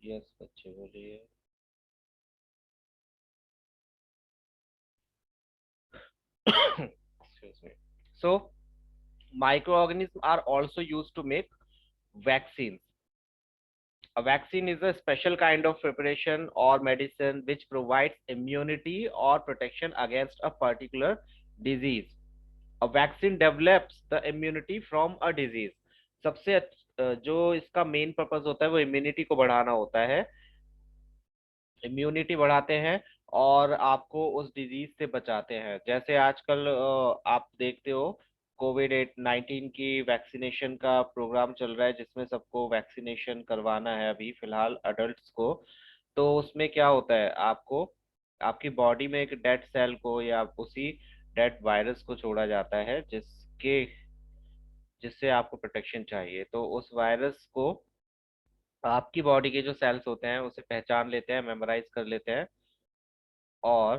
Yes बच्चे बोलिए। Excuse me. So, microorganisms are also used to make vaccines. A vaccine is a special kind of preparation or medicine which provides immunity or protection against a particular disease. A vaccine develops the immunity from a disease. सबसे जो इसका main purpose होता है वो immunity को बढ़ाना होता है। इम्यूनिटी बढ़ाते हैं और आपको उस डिजीज से बचाते हैं। जैसे आजकल आप देखते हो कोविड 19 की वैक्सीनेशन का प्रोग्राम चल रहा है जिसमें सबको वैक्सीनेशन करवाना है अभी फिलहाल अडल्ट्स को। तो उसमें क्या होता है आपको आपकी बॉडी में एक डेड सेल को या उसी डेड वायरस को छोड़ा जाता है जिससे आपको प्रोटेक्शन चाहिए। तो उस वायरस को आपकी बॉडी के जो सेल्स होते हैं उसे पहचान लेते हैं, मेमोराइज कर लेते हैं और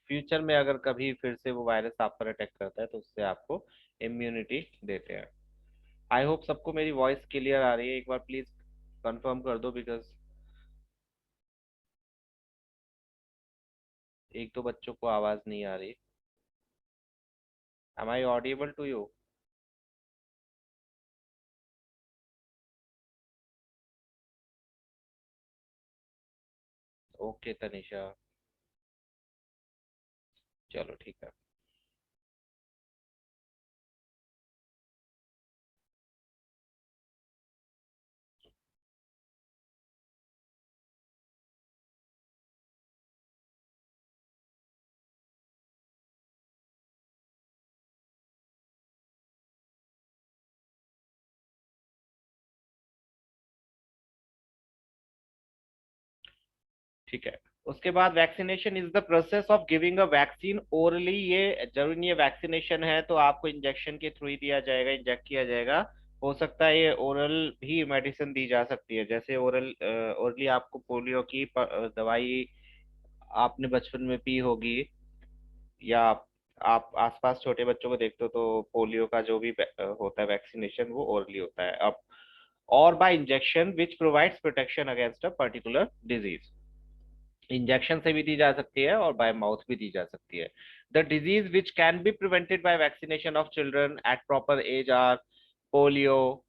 फ्यूचर में अगर कभी फिर से वो वायरस आप पर अटैक करता है तो उससे आपको इम्यूनिटी देते हैं। आई होप सबको मेरी वॉइस क्लियर आ रही है, एक बार प्लीज कंफर्म कर दो बिकॉज एक दो बच्चों को आवाज नहीं आ रही। Am I audible to you? Okay Tanisha, चलो ठीक है। ठीक है, उसके बाद vaccination is the process of giving a vaccine orally. ये जरूरी नहीं है वैक्सीनेशन है तो आपको इंजेक्शन के थ्रू ही दिया जाएगा, इंजेक्ट किया जाएगा। हो सकता है ये ओरल भी मेडिसिन दी जा सकती है, जैसे ओरली आपको पोलियो की दवाई आपने बचपन में पी होगी, या आप आसपास छोटे बच्चों को देखते हो तो पोलियो का जो भी होता है वैक्सीनेशन वो ओरली होता है। अब और bye injection which provides protection against a particular disease. Injection से भी दी जा सकती है और बाय माउथ भी दी जा सकती है। The disease which can be prevented by vaccination of children at proper age are polio,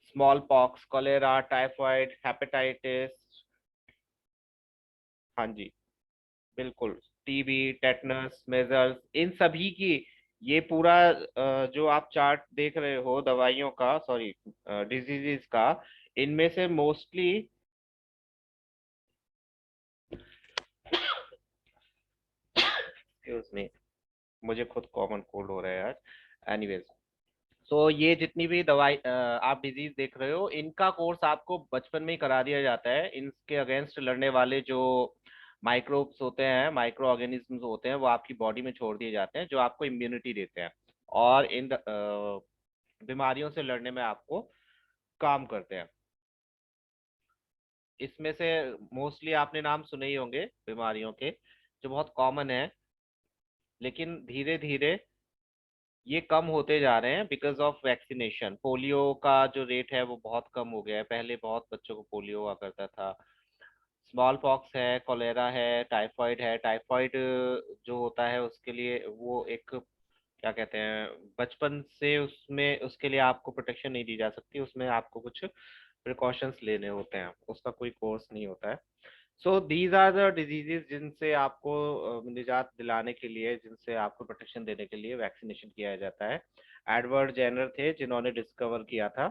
small pox, cholera, typhoid, hepatitis. हाँ जी, बिल्कुल। टीबी, टेटनस, मेजल्स, इन सभी की ये पूरा जो आप चार्ट देख रहे हो दवाइयों का, सॉरी डिजीजेस का, इनमें से मोस्टली एक्सक्यूज मी, मुझे खुद कॉमन कोल्ड हो रहा है आज। एनीवेज, सो ये जितनी भी दवाई आप डिजीज देख रहे हो इनका कोर्स आपको बचपन में ही करा दिया जाता है। इनके अगेंस्ट लड़ने वाले जो माइक्रोब्स होते हैं, माइक्रो ऑर्गेनिज्म्स होते हैं, वो आपकी बॉडी में छोड़ दिए जाते हैं जो आपको इम्यूनिटी देते हैं और इन बीमारियों से लड़ने में आपको काम करते हैं। इसमें से मोस्टली आपने नाम सुने ही होंगे बीमारियों के जो बहुत कॉमन है, लेकिन धीरे धीरे ये कम होते जा रहे हैं बिकॉज ऑफ वैक्सीनेशन। पोलियो का जो रेट है वो बहुत कम हो गया है, पहले बहुत बच्चों को पोलियो हुआ करता था। स्मॉल पॉक्स है, कोलेरा है, टाइफाइड है। टाइफाइड जो होता है उसके लिए वो एक क्या कहते हैं, बचपन से उसमें उसके लिए आपको प्रोटेक्शन नहीं दी जा सकती, उसमें आपको कुछ प्रिकॉशंस लेने होते हैं, उसका कोई कोर्स नहीं होता है। So these are the diseases जिनसे आपको निजात दिलाने के लिए, जिनसे आपको प्रोटेक्शन देने के लिए वैक्सीनेशन किया जाता है। एडवर्ड जेनर थे जिन्होंने डिस्कवर किया था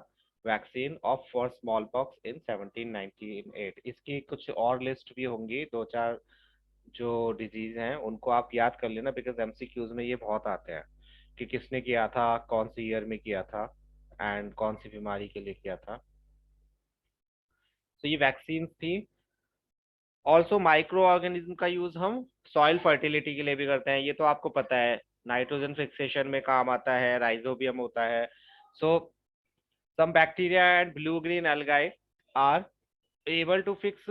vaccine of for small pox in 1798। इसकी कुछ और लिस्ट भी होंगी, दो चार जो डिजीज हैं उनको आप याद कर लेना बिकॉज एमसीक्यूज में ये बहुत आते हैं कि किसने किया था, कौन सी ईयर में किया था एंड कौन सी बीमारी के लिए किया था। तो ये वैक्सीन थी। ऑल्सो माइक्रो ऑर्गेनिज्म का यूज हम सॉइल फर्टिलिटी के लिए भी करते हैं, ये तो आपको पता है। नाइट्रोजन फिक्सेशन में काम आता है, राइजोबियम होता है। So some bacteria and blue green algae are able to fix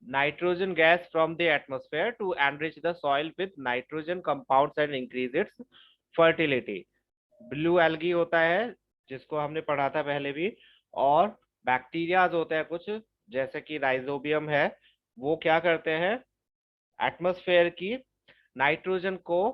nitrogen gas from the atmosphere to enrich the soil with nitrogen compounds and increase its fertility। Blue algae होता है जिसको हमने पढ़ा था पहले भी, और बैक्टीरियाज होते हैं कुछ जैसे कि राइजोबियम है, वो क्या करते हैं, एटमॉस्फेयर की नाइट्रोजन को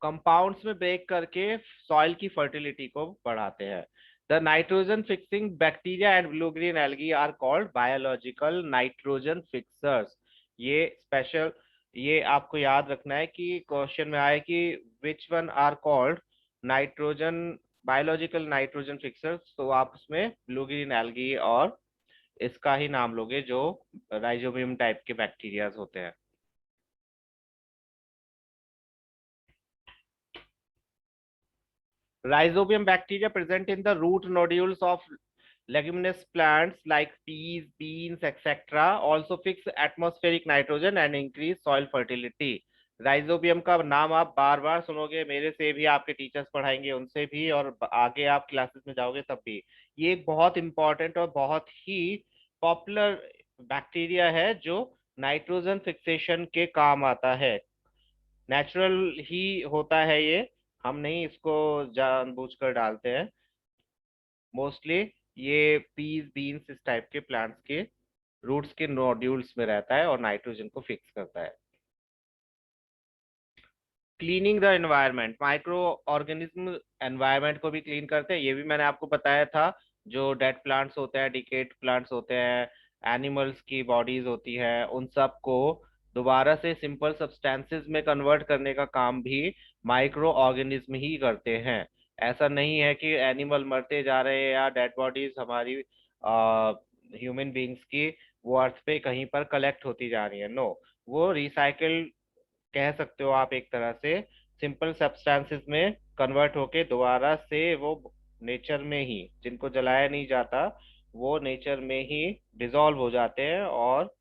कंपाउंड्स में ब्रेक करके सॉइल की फर्टिलिटी को बढ़ाते हैं। The nitrogen fixing bacteria and blue green algae are called biological nitrogen fixers. ये स्पेशल, ये आपको याद रखना है कि क्वेश्चन में आए कि which one are called nitrogen, biological nitrogen fixers, तो आप उसमें ब्लू ग्रीन एल्गी और इसका ही नाम लोगे जो राइजोबियम टाइप के बैक्टीरियाज होते हैं। Rhizobium bacteria present in the root nodules of leguminous plants like peas, beans, etc. also fix atmospheric nitrogen and increase soil fertility. Rhizobium का नाम आप बार बार सुनोगे, मेरे से भी, आपके टीचर्स पढ़ाएंगे उनसे भी, और आगे आप क्लासेस में जाओगे तब भी। ये एक बहुत इंपॉर्टेंट और बहुत ही पॉपुलर बैक्टीरिया है जो नाइट्रोजन फिक्सेशन के काम आता है। नेचुरल ही होता है ये, हम नहीं इसको जानबूझकर डालते हैं। मोस्टली ये पीस, बीन्स, इस टाइप के प्लांट्स के रूट्स के नोड्यूल्स में रहता है और नाइट्रोजन को फिक्स करता है। Cleaning the environment, micro organism environment को भी क्लीन करते हैं, ये भी मैंने आपको बताया था। जो डेड प्लांट्स होते हैं, डिकेड प्लांट्स होते हैं, एनिमल्स की बॉडीज होती है, उन सब को दोबारा से सिंपल सब्सटेंसेस में कन्वर्ट करने का काम भी माइक्रो ऑर्गेनिज्म ही करते हैं। ऐसा नहीं है कि एनिमल मरते जा रहे हैं या डेड बॉडीज हमारी ह्यूमन बींग्स की वो अर्थ पे कहीं पर कलेक्ट होती जा रही है, नो। वो रिसाइकल कह सकते हो आप, एक तरह से सिंपल सब्सटेंसेस में कन्वर्ट होके दोबारा से वो नेचर में ही, जिनको जलाया नहीं जाता, वो नेचर में ही डिसॉल्व हो जाते हैं और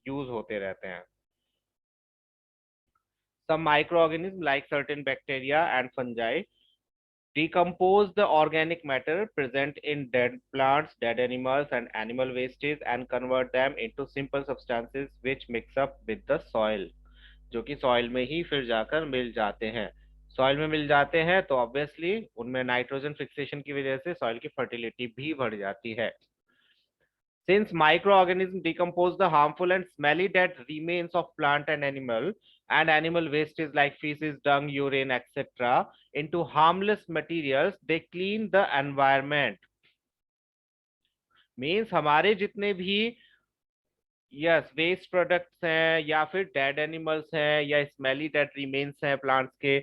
यूज होते रहते हैं। Some microorganisms like certain bacteria and fungi decompose the organic matter present in dead plants, dead animals, and animal wastes and convert them into simple substances which mix up with the soil, जो कि soil में ही फिर जाकर मिल जाते हैं। Soil में मिल जाते हैं तो ऑब्वियसली उनमें नाइट्रोजन फिक्सेशन की वजह से सॉइल की फर्टिलिटी भी बढ़ जाती है। Since microorganisms decompose the harmful and smelly dead remains of plant and animal wastes like feces, dung, urine, etc. into harmless materials, they clean the environment. Means हमारे जितने भी यस वेस्ट प्रोडक्ट्स हैं या फिर डेड एनिमल्स हैं या smelly dead remains हैं plants के,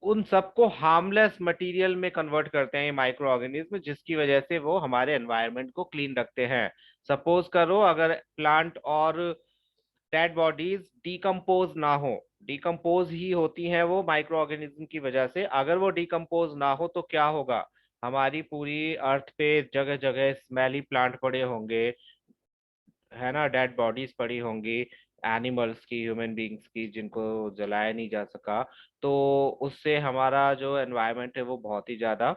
उन सबको हार्मलेस मटेरियल में कन्वर्ट करते हैं ये माइक्रो ऑर्गेनिज्म, जिसकी वजह से वो हमारे एनवायरनमेंट को क्लीन रखते हैं। सपोज करो अगर प्लांट और डेड बॉडीज डिकम्पोज ना हो, डिकम्पोज ही होती हैं वो माइक्रो ऑर्गेनिज्म की वजह से, अगर वो डिकम्पोज ना हो तो क्या होगा, हमारी पूरी अर्थ पे जगह जगह स्मेली प्लांट पड़े होंगे, है ना, डेड बॉडीज पड़ी होंगी एनिमल्स की, ह्यूमन बींग्स की, जिनको जलाया नहीं जा सका। तो उससे हमारा जो एनवायरनमेंट है वो बहुत ही ज्यादा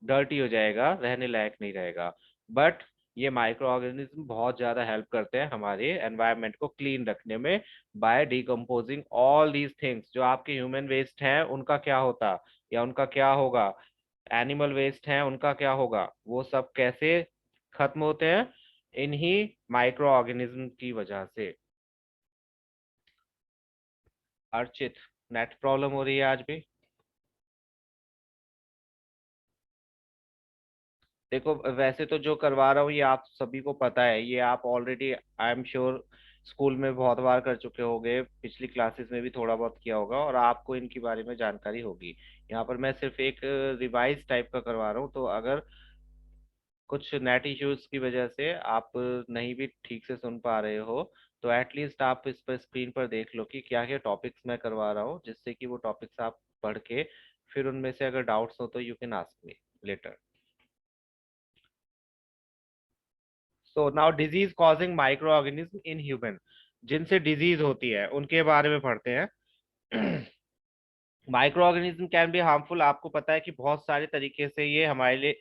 डर्टी हो जाएगा, रहने लायक नहीं रहेगा। बट ये माइक्रो ऑर्गेनिज्म बहुत ज्यादा हेल्प करते हैं हमारे एनवायरनमेंट को क्लीन रखने में, by decomposing all these things. जो आपके ह्यूमन वेस्ट हैं उनका क्या होता, या उनका क्या होगा, एनिमल वेस्ट हैं उनका क्या होगा, वो सब कैसे खत्म होते हैं, इन्हीं माइक्रो ऑर्गेनिज्म की वजह से। अर्चित, नेट प्रॉब्लम हो रही है आज भी। देखो वैसे तो जो करवा रहा हूँ ये आप सभी को पता है, ये आप already I am sure school में बहुत बार कर चुके होंगे, पिछली क्लासेस में भी थोड़ा बहुत किया होगा और आपको इनके बारे में जानकारी होगी। यहाँ पर मैं सिर्फ एक रिवाइज टाइप का करवा रहा हूँ, तो अगर कुछ नेट इश्यूज की वजह से आप नहीं भी ठीक से सुन पा रहे हो तो एटलीस्ट आप इस पर स्क्रीन पर देख लो कि क्या क्या टॉपिक्स मैं करवा रहा हूँ, जिससे कि वो टॉपिक्स आप पढ़ के फिर उनमें से अगर डाउट्स हो तो you can ask me later. So now disease causing micro organism in human, जिनसे डिजीज होती है उनके बारे में पढ़ते हैं। Micro organism can be harmful, आपको पता है कि बहुत सारे तरीके से ये हमारे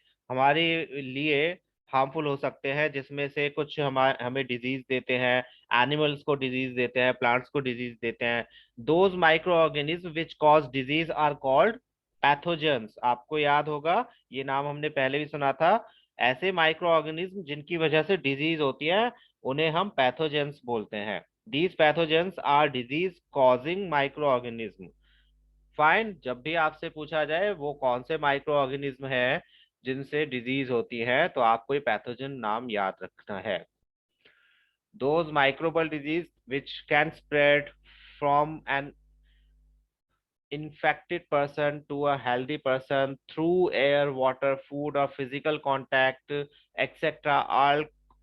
लिए हार्मफुल हो सकते हैं, जिसमें से कुछ हमें डिजीज देते हैं, एनिमल्स को डिजीज देते हैं, प्लांट्स को डिजीज देते हैं। Those micro organism which cause disease are called pathogens. आपको याद होगा ये नाम हमने पहले भी सुना था, ऐसे माइक्रो ऑर्गेनिज्म जिनकी वजह से डिजीज होती है उन्हें हम पैथोजेंस बोलते हैं। These pathogens are disease causing micro organism. Fine, जब भी आपसे पूछा जाए वो कौन से माइक्रो ऑर्गेनिज्म है जिनसे डिजीज होती है, तो आपको ये पैथोजन नाम याद रखना है। Those microbial disease which can spread from an infected person to a healthy person through air, water, food or physical contact, etc.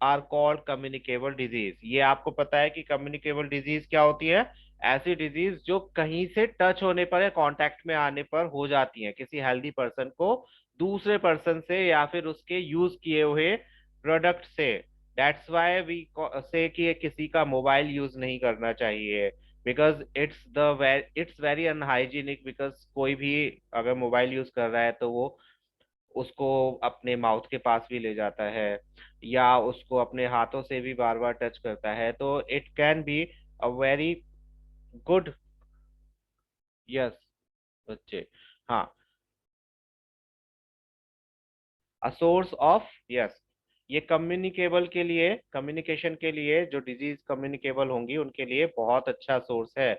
are called communicable disease। ये आपको पता है कि communicable disease क्या होती है? ऐसी डिजीज जो कहीं से टच होने पर या कांटेक्ट में आने पर हो जाती है किसी हेल्दी पर्सन को दूसरे पर्सन से या फिर उसके यूज किए हुए प्रोडक्ट से। दैट्स वाई वी से कि किसी का मोबाइल यूज नहीं करना चाहिए, because it's very unhygienic. Because कोई भी अगर मोबाइल यूज कर रहा है तो वो उसको अपने माउथ के पास भी ले जाता है या उसको अपने हाथों से भी बार बार टच करता है, तो it can be a very good. Yes बच्चे। हाँ, अ सोर्स ऑफ, यस, ये कम्युनिकेबल के लिए, कम्युनिकेशन के लिए जो डिजीज कम्युनिकेबल होंगी उनके लिए बहुत अच्छा सोर्स है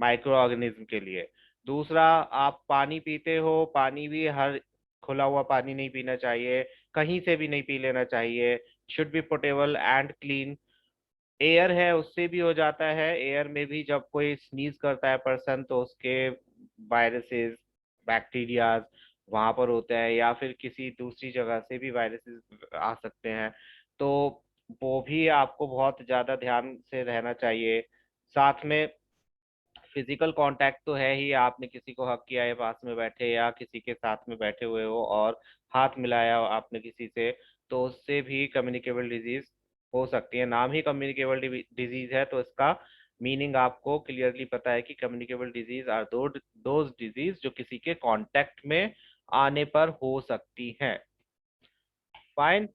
माइक्रो ऑर्गेनिज्म के लिए। दूसरा, आप पानी पीते हो, पानी भी हर खुला हुआ पानी नहीं पीना चाहिए, कहीं से भी नहीं पी लेना चाहिए, should be portable and clean. Air है उससे भी हो जाता है, एयर में भी जब कोई स्नीज करता है पर्सन तो उसके वायरसेस, बैक्टीरियाज वहां पर होते हैं या फिर किसी दूसरी जगह से भी वायरसेस आ सकते हैं, तो वो भी आपको बहुत ज्यादा ध्यान से रहना चाहिए। साथ में फिजिकल कांटेक्ट तो है ही, आपने किसी को हक किया है पास में बैठे या किसी के साथ में बैठे हुए हो और हाथ मिलाया हो आपने किसी से, तो उससे भी कम्युनिकेबल डिजीज हो सकती है। नाम ही कम्युनिकेबल डिजीज है तो इसका मीनिंग आपको क्लियरली पता है कि communicable disease are those disease जो किसी के कांटेक्ट में आने पर हो सकती हैं। Fine,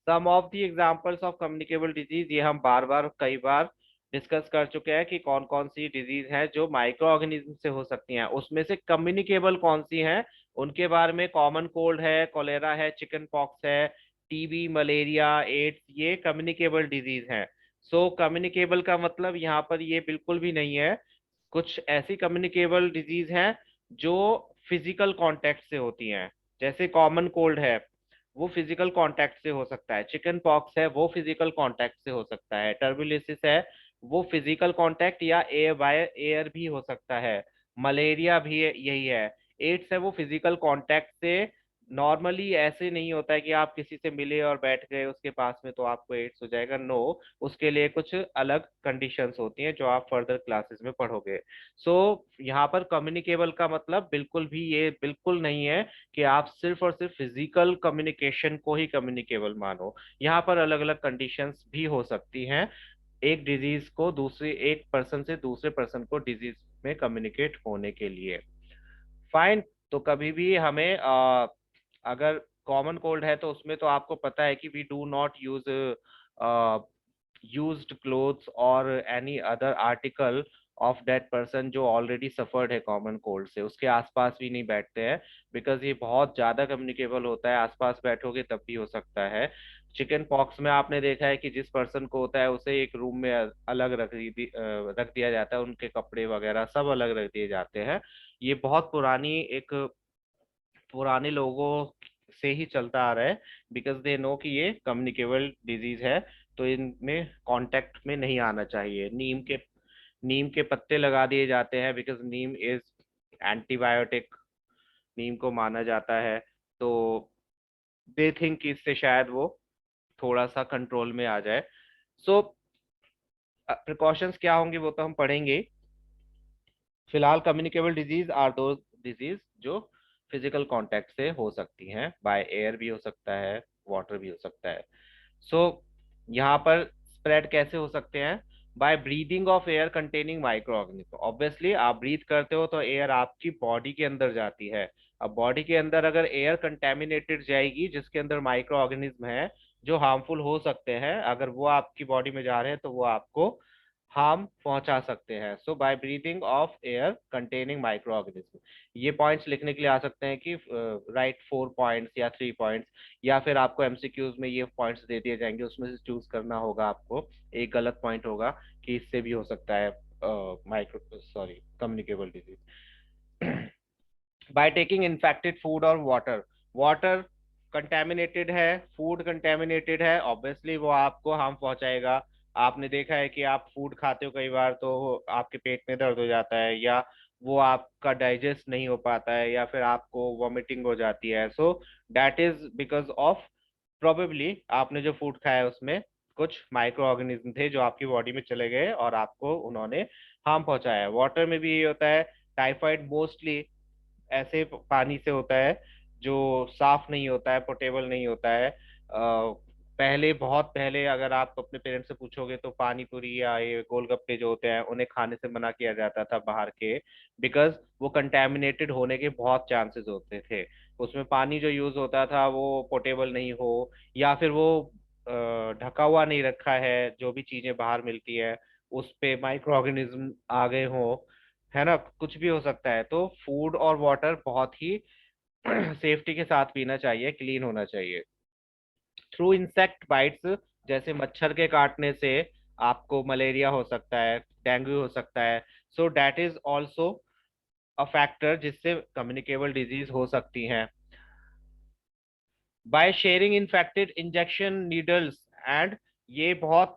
some of the examples of communicable disease, ये हम बार बार कई बार डिस्कस कर चुके हैं कि कौन कौन सी डिजीज हैं जो माइक्रो ऑर्गेनिज्म से हो सकती हैं। उसमें से कम्युनिकेबल कौन सी हैं उनके बारे में, कॉमन कोल्ड है, कोलेरा है, चिकन पॉक्स है, टीबी, मलेरिया, एड्स, ये कम्युनिकेबल डिजीज हैं। सो कम्युनिकेबल का मतलब यहाँ पर ये बिल्कुल भी नहीं है। कुछ ऐसी कम्युनिकेबल डिजीज हैं जो फिजिकल कांटेक्ट से होती हैं, जैसे कॉमन कोल्ड है वो फिजिकल कांटेक्ट से हो सकता है, चिकन पॉक्स है वो फिजिकल कांटेक्ट से हो सकता है, टर्बुलिसिस है वो फिजिकल कांटेक्ट या एयर बाय एयर भी हो सकता है, मलेरिया भी यही है, एड्स है वो फिजिकल कांटेक्ट से। नॉर्मली ऐसे नहीं होता है कि आप किसी से मिले और बैठ गए उसके पास में तो आपको एड्स हो जाएगा, नो, उसके लिए कुछ अलग कंडीशंस होती हैं जो आप फर्दर क्लासेस में पढ़ोगे। सो यहाँ पर कम्युनिकेबल का मतलब बिल्कुल भी ये बिल्कुल नहीं है कि आप सिर्फ और सिर्फ फिजिकल कम्युनिकेशन को ही कम्युनिकेबल मानो। यहाँ पर अलग अलग कंडीशंस भी हो सकती हैं एक डिजीज को दूसरे, एक पर्सन से दूसरे पर्सन को डिजीज में कम्युनिकेट होने के लिए। फाइन, तो कभी भी हमें अगर कॉमन कोल्ड है तो उसमें तो आपको पता है कि we do not use used clothes or any other article of that person जो ऑलरेडी सफर्ड है कॉमन कोल्ड से, उसके आसपास भी नहीं बैठते हैं, बिकॉज ये बहुत ज्यादा कम्युनिकेबल होता है, आसपास बैठोगे तब भी हो सकता है। चिकन पॉक्स में आपने देखा है कि जिस पर्सन को होता है उसे एक रूम में अलग रख दिया जाता है, उनके कपड़े वगैरह सब अलग रख दिए जाते हैं। ये बहुत पुरानी एक पुराने लोगों से ही चलता आ रहा है, बिकॉज दे नो कि ये कम्युनिकेबल डिजीज है तो इनमें कांटेक्ट में नहीं आना चाहिए। नीम के पत्ते लगा दिए जाते हैं बिकॉज नीम इज एंटीबायोटिक, नीम को माना जाता है, तो दे थिंक कि इससे शायद वो थोड़ा सा कंट्रोल में आ जाए। सो प्रिकॉशंस क्या होंगे वो तो हम पढ़ेंगे। फिलहाल कम्युनिकेबल डिजीज आर दो डिजीज जो फिजिकल कांटेक्ट से हो सकती हैं, बाय एयर भी हो सकता है, वाटर भी हो सकता है। सो यहाँ पर स्प्रेड कैसे हो सकते हैं? By breathing of air containing micro organism. Obviously आप ब्रीथ करते हो तो एयर आपकी बॉडी के अंदर जाती है। अब बॉडी के अंदर अगर एयर कंटेमिनेटेड जाएगी जिसके अंदर माइक्रो ऑर्गेनिज्म है जो हार्मफुल हो सकते हैं, अगर वो आपकी बॉडी में जा रहे हैं तो वो आपको हार्म पहुंचा सकते हैं। So by breathing of air containing micro organism. ये पॉइंट्स लिखने के लिए आ सकते हैं कि राइट 4 पॉइंट्स या 3 पॉइंट्स, या फिर आपको एमसीक्यूज में ये पॉइंट्स दे दिए जाएंगे, उसमें से चूज करना होगा आपको। एक गलत पॉइंट होगा कि इससे भी हो सकता है micro sorry communicable disease. By taking infected food और वाटर। वाटर कंटेमिनेटेड है, फूड कंटेमिनेटेड है, ऑब्वियसली वो आपको हार्म पहुंचाएगा। आपने देखा है कि आप फूड खाते हो कई बार तो आपके पेट में दर्द हो जाता है, या वो आपका डाइजेस्ट नहीं हो पाता है, या फिर आपको वॉमिटिंग हो जाती है। सो that is because of probably आपने जो फूड खाया है उसमें कुछ माइक्रो ऑर्गेनिज्म थे जो आपकी बॉडी में चले गए और आपको उन्होंने हार्म पहुंचाया। वाटर में भी ये होता है। टाइफाइड मोस्टली ऐसे पानी से होता है जो साफ नहीं होता है, पोर्टेबल नहीं होता है। पहले, बहुत पहले अगर आप अपने पेरेंट्स से पूछोगे तो पानी पूरी या ये गोलगप्पे जो होते हैं उन्हें खाने से मना किया जाता था बाहर के, बिकॉज वो कंटेमिनेटेड होने के बहुत चांसेस होते थे। उसमें पानी जो यूज होता था वो पोर्टेबल नहीं हो, या फिर वो ढका हुआ नहीं रखा है, जो भी चीजें बाहर मिलती है उस पे माइक्रो ऑर्गेनिज्म आ गए हो, है ना, कुछ भी हो सकता है। तो फूड और वाटर बहुत ही सेफ्टी के साथ पीना चाहिए, क्लीन होना चाहिए। थ्रू इंसेक्ट बाइट्स, जैसे मच्छर के काटने से आपको मलेरिया हो सकता है, डेंगू हो सकता है। सो that is also a factor जिससे कम्युनिकेबल डिजीज हो सकती हैं। By sharing infected injection needles and, ये बहुत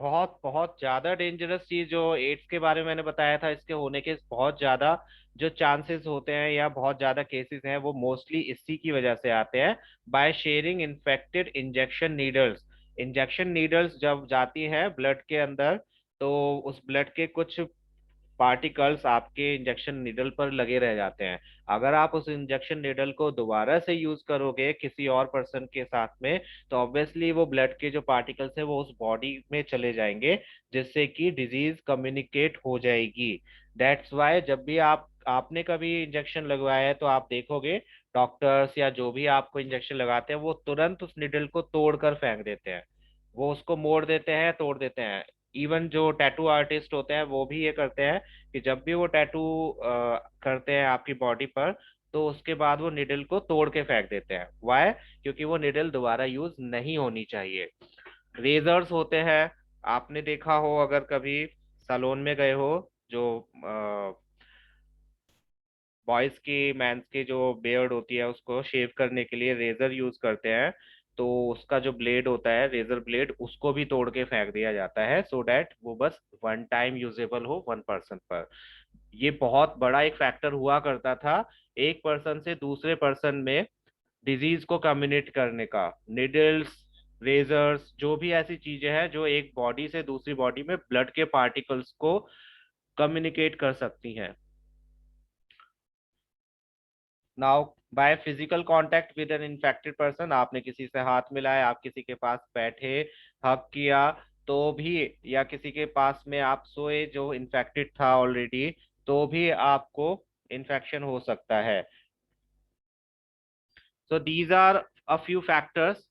बहुत बहुत ज्यादा डेंजरस चीज जो एड्स के बारे में मैंने बताया था, इसके होने के बहुत ज्यादा जो चांसेस होते हैं या बहुत ज्यादा केसेस हैं वो मोस्टली इसी की वजह से आते हैं। By sharing infected injection needles. Injection needles जब जाती हैं ब्लड के अंदर, तो उस ब्लड के कुछ पार्टिकल्स आपके इंजेक्शन निडल पर लगे रह जाते हैं। अगर आप उस इंजेक्शन निडल को दोबारा से यूज करोगे किसी और पर्सन के साथ में, तो ऑब्वियसली वो ब्लड के जो पार्टिकल्स है वो उस बॉडी में चले जाएंगे, जिससे कि डिजीज कम्युनिकेट हो जाएगी। दैट्स वाई जब भी आपने कभी इंजेक्शन लगवाया है तो आप देखोगे डॉक्टर्स या जो भी आपको इंजेक्शन लगाते हैं वो तुरंत उस निडल को तोड़कर फेंक देते हैं। वो उसको मोड़ देते हैं, तोड़ देते हैं। इवन जो टैटू आर्टिस्ट होते हैं वो भी ये करते हैं कि जब भी वो टैटू करते हैं आपकी बॉडी पर, तो उसके बाद वो निडल को तोड़ के फेंक देते हैं। वाई? क्योंकि वो निडल दोबारा यूज नहीं होनी चाहिए। रेजर्स होते हैं, आपने देखा हो अगर कभी सैलून में गए हो, जो बॉयज की मेंस की जो बियर्ड होती है उसको शेव करने के लिए रेजर यूज करते हैं, तो उसका जो ब्लेड होता है रेजर ब्लेड उसको भी तोड़ के फेंक दिया जाता है, सो दैट वो बस वन टाइम यूजेबल हो 1 पर्सन पर। ये बहुत बड़ा एक फैक्टर हुआ करता था एक पर्सन से दूसरे पर्सन में डिजीज को कम्युनिकेट करने का। निडल्स, रेजर्स, जो भी ऐसी चीजें हैं जो एक बॉडी से दूसरी बॉडी में ब्लड के पार्टिकल्स को कम्युनिकेट कर सकती हैं। Now by physical contact with an infected person, आपने किसी से हाथ मिलाया, आप किसी के पास बैठे, हक किया, तो भी, या किसी के पास में आप सोए जो इन्फेक्टेड था ऑलरेडी, तो भी आपको इन्फेक्शन हो सकता है। So these are a few factors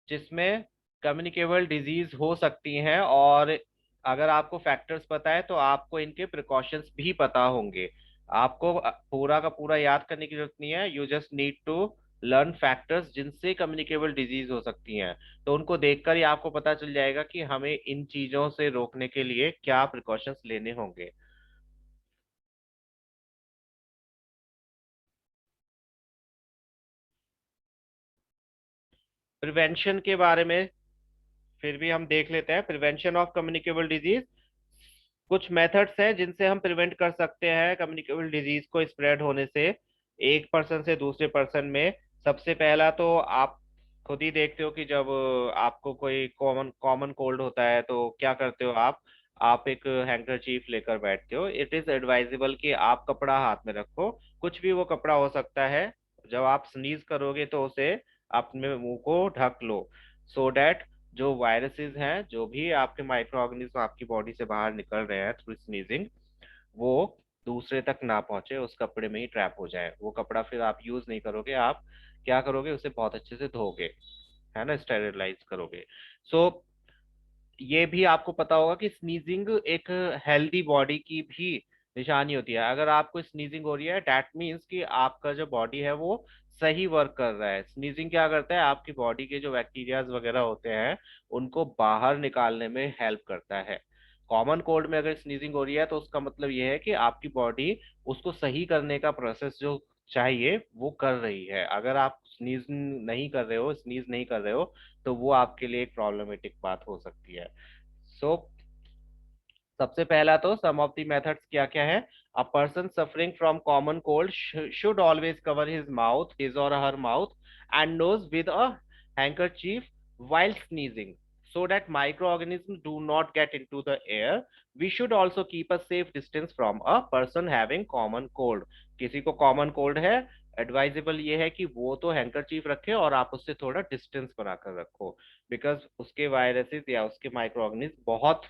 जिसमें कम्युनिकेबल डिजीज हो सकती हैं, और अगर आपको फैक्टर्स पता है तो आपको इनके प्रिकॉशंस भी पता होंगे। आपको पूरा का पूरा याद करने की जरूरत नहीं है, you just need to learn factors जिनसे कम्युनिकेबल डिजीज हो सकती हैं। तो उनको देखकर ही आपको पता चल जाएगा कि हमें इन चीजों से रोकने के लिए क्या प्रिकॉशंस लेने होंगे। प्रिवेंशन के बारे में फिर भी हम देख लेते हैं। प्रिवेंशन ऑफ कम्युनिकेबल डिजीज, कुछ मेथड्स हैं जिनसे हम प्रिवेंट कर सकते हैं कम्युनिकेबल डिजीज को स्प्रेड होने से एक पर्सन से दूसरे पर्सन में। सबसे पहला तो आप खुद ही देखते हो कि जब आपको कोई कॉमन कॉमन कोल्ड होता है तो क्या करते हो आप एक हैंकरचीफ लेकर बैठते हो। इट इज एडवाइजेबल कि आप कपड़ा हाथ में रखो, कुछ भी वो कपड़ा हो सकता है। जब आप स्नीज करोगे तो उसे अपने मुंह को ढक लो, सो डैट जो वायरसेस हैं, जो भी आपके माइक्रो ऑर्गेनिज्म आपकी बॉडी से बाहर निकल रहे हैं थ्रू स्नीजिंग, वो दूसरे तक ना पहुंचे, उस कपड़े में ही ट्रैप हो जाए। वो कपड़ा फिर आप यूज नहीं करोगे, आप क्या करोगे, उसे बहुत अच्छे से धोगे, है ना, स्टेरिलाइज करोगे। सो ये भी आपको पता होगा कि स्नीजिंग एक हेल्दी बॉडी की भी निशानी होती है। अगर आपको स्नीजिंग हो रही है, दैट मीन्स कि आपका जो बॉडी है वो सही वर्क कर रहा है। स्नीजिंग क्या करता है, आपकी बॉडी के जो बैक्टीरियाज वगैरह होते हैं उनको बाहर निकालने में हेल्प करता है। कॉमन कोल्ड में अगर स्नीजिंग हो रही है तो उसका मतलब ये है कि आपकी बॉडी उसको सही करने का प्रोसेस जो चाहिए वो कर रही है। अगर आप स्नीज नहीं कर रहे हो, स्नीज नहीं कर रहे हो, तो वो आपके लिए एक प्रॉब्लमेटिक बात हो सकती है। सो सबसे पहला तो सम ऑफ द मेथड्स क्या क्या है। A person suffering from common cold should always cover his or her mouth and nose with a handkerchief while sneezing so that microorganisms do not get into the air. We should also keep a safe distance from a person having common cold. किसी को common cold है, advisable ये है कि वो तो handkerchief रखे और आप उससे थोड़ा डिस्टेंस बनाकर रखो, बिकॉज उसके वायरसेस या उसके माइक्रो ऑर्गेनिज्म बहुत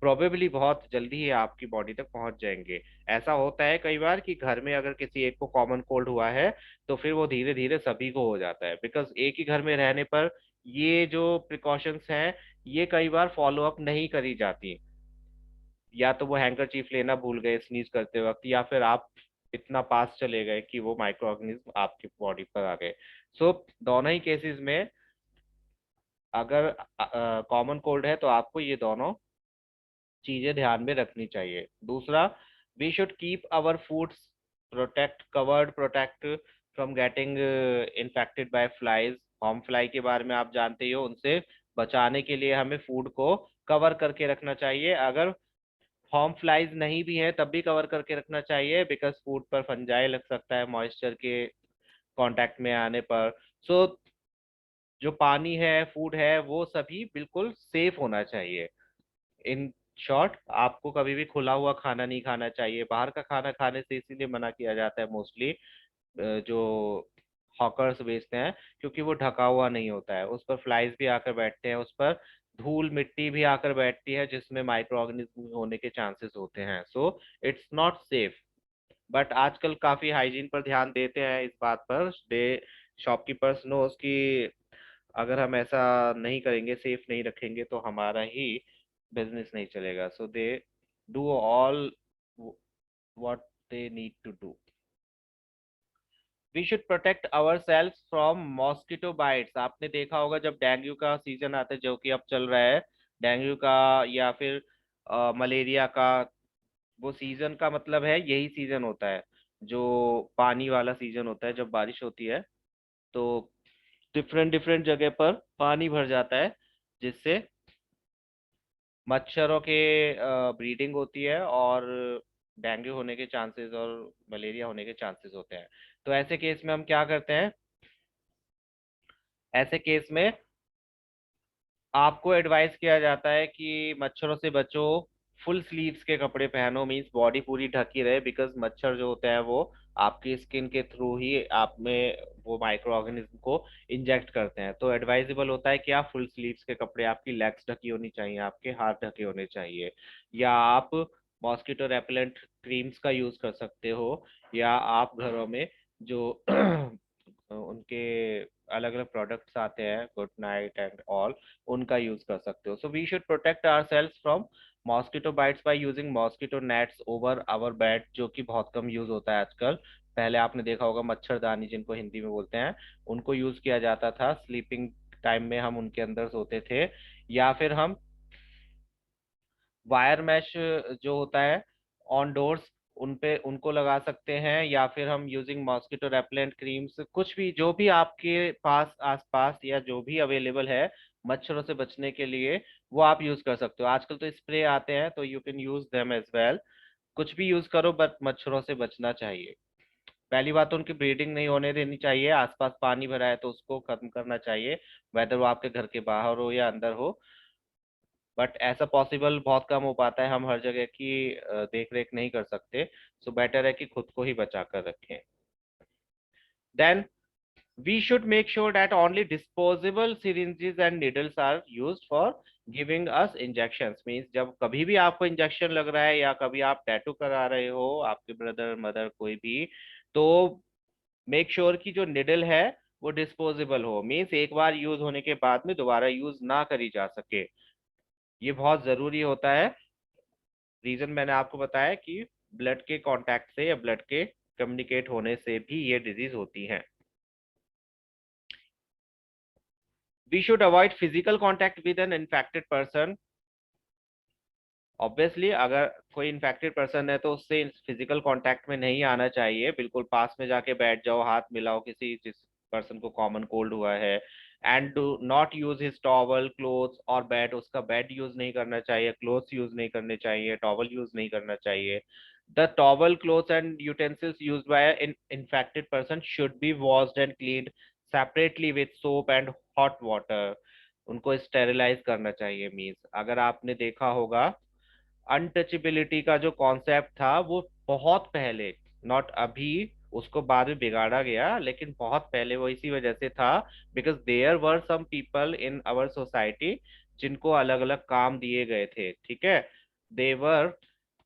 प्रोबेबली बहुत जल्दी ही आपकी बॉडी तक पहुंच जाएंगे। ऐसा होता है कई बार कि घर में अगर किसी एक को कॉमन कोल्ड हुआ है तो फिर वो धीरे धीरे सभी को हो जाता है, बिकॉज एक ही घर में रहने पर ये जो प्रिकॉशंस हैं ये कई बार फॉलो अप नहीं करी जाती। या तो वो हैंकरचीफ लेना भूल गए स्नीज करते वक्त, या फिर आप इतना पास चले गए कि वो माइक्रो ऑर्गेनिज्म आपकी बॉडी पर आ गए। सो दोनों ही केसेस में अगर कॉमन कोल्ड है तो आपको ये दोनों चीजें ध्यान में रखनी चाहिए। दूसरा, we should keep our foods protect from getting infected by flies. Home fly के बारे में आप जानते ही हो, उनसे बचाने के लिए हमें फूड को कवर करके रखना चाहिए। अगर होम फ्लाइज नहीं भी है तब भी कवर करके रखना चाहिए, बिकॉज फूड पर फंजाई लग सकता है मॉइस्चर के कांटेक्ट में आने पर। सो जो पानी है, फूड है, वो सभी बिल्कुल सेफ होना चाहिए। इन शॉर्ट, आपको कभी भी खुला हुआ खाना नहीं खाना चाहिए। बाहर का खाना खाने से इसीलिए मना किया जाता है मोस्टली, जो हॉकर्स बेचते हैं, क्योंकि वो ढका हुआ नहीं होता है, उस पर फ्लाइज भी आकर बैठते हैं, उस पर धूल मिट्टी भी आकर बैठती है जिसमें माइक्रो ऑर्गेनिज्म होने के चांसेस होते हैं। So it's not safe. But आजकल काफी हाइजीन पर ध्यान देते हैं, इस बात पर दे शॉपकीपर्स नोस कि अगर हम ऐसा नहीं करेंगे, सेफ नहीं रखेंगे, तो हमारा ही बिजनेस नहीं चलेगा। So they do all what they need to do. We should protect our self from mosquito bites. आपने देखा होगा जब डेंगू का सीजन आता है, जो कि अब चल रहा है, डेंगू का या फिर मलेरिया का, वो सीजन का मतलब है यही सीजन होता है जो पानी वाला सीजन होता है। जब बारिश होती है तो डिफरेंट डिफरेंट जगह पर पानी भर जाता है, जिससे मच्छरों के ब्रीडिंग होती है और डेंगू होने के चांसेस और मलेरिया होने के चांसेस होते हैं। तो ऐसे केस में हम क्या करते हैं, ऐसे केस में आपको एडवाइस किया जाता है कि मच्छरों से बचो, फुल स्लीव्स के कपड़े पहनो, मीन्स बॉडी पूरी ढकी रहे, बिकॉज मच्छर जो होते हैं वो आपकी स्किन के थ्रू ही आप में वो माइक्रो ऑर्गेनिज्म को इंजेक्ट करते हैं। तो एडवाइजेबल होता है कि आप फुल स्लीव्स के कपड़े, आपकी लेग्स ढकी होनी चाहिए, आपके हाथ ढके होने चाहिए, या आप मॉस्किटो रेपेलेंट क्रीम्स का यूज कर सकते हो, या आप घरों में जो उनके अलग अलग प्रोडक्ट्स आते हैं, गुड नाइट एंड ऑल, उनका यूज कर सकते हो। So we should protect our selves from mosquito bites by using mosquito nets over our bed, जो कि बहुत कम यूज होता है आजकल। पहले आपने देखा होगा मच्छरदानी, जिनको हिंदी में बोलते हैं, उनको यूज किया जाता था स्लीपिंग टाइम में, हम उनके अंदर सोते थे। या फिर हम वायर मैश जो होता है ऑन डोर्स, उन पे उनको लगा सकते हैं, या फिर हम यूजिंग मॉस्किटो रेपेलेंट क्रीम्स, कुछ भी जो भी आपके पास आसपास या जो भी अवेलेबल है मच्छरों से बचने के लिए, वो आप यूज कर सकते हो। आजकल तो स्प्रे आते हैं, तो you can use them as well. कुछ भी यूज करो, बट मच्छरों से बचना चाहिए। पहली बात तो उनकी ब्रीडिंग नहीं होने देनी चाहिए। आसपास पानी भरा है तो उसको खत्म करना चाहिए, वेदर वो आपके घर के बाहर हो या अंदर हो। बट ऐसा पॉसिबल बहुत कम हो पाता है, हम हर जगह की देख रेख नहीं कर सकते। सो बेटर है कि खुद को ही बचा कर रखें। Then we should make sure that only disposable syringes and needles are used for giving us injections। Means जब कभी भी आपको इंजेक्शन लग रहा है या कभी आप टैटू करा रहे हो, आपके ब्रदर मदर कोई भी, तो मेक श्योर कि जो निडल है वो डिस्पोजेबल हो, मीन्स एक बार यूज होने के बाद में दोबारा यूज ना करी जा सके। ये बहुत जरूरी होता है। रीजन मैंने आपको बताया कि ब्लड के कांटेक्ट से या ब्लड के कम्युनिकेट होने से भी ये डिजीज होती है। We should avoid physical contact with an infected person. Obviously अगर कोई इन्फेक्टेड पर्सन है तो उससे फिजिकल कांटेक्ट में नहीं आना चाहिए, बिल्कुल पास में जाके बैठ जाओ, हाथ मिलाओ किसी जिस पर्सन को कॉमन कोल्ड हुआ है। And do not use his towel clothes और बेड, उसका बेड यूज नहीं करना चाहिए, क्लोथ्स यूज नहीं करने चाहिए, टॉवल यूज नहीं करना चाहिए। The towel clothes and utensils used by an infected person should be washed and cleaned separately with soap and hot water। उनको स्टेरिलाइज करना चाहिए। मीन्स अगर आपने देखा होगा अनटचेबिलिटी का जो कॉन्सेप्ट था वो बहुत पहले, नॉट अभी, उसको बाद में बिगाड़ा गया, लेकिन बहुत पहले वो इसी वजह से था because there were some people in our society जिनको अलग अलग काम दिए गए थे, ठीक है। They were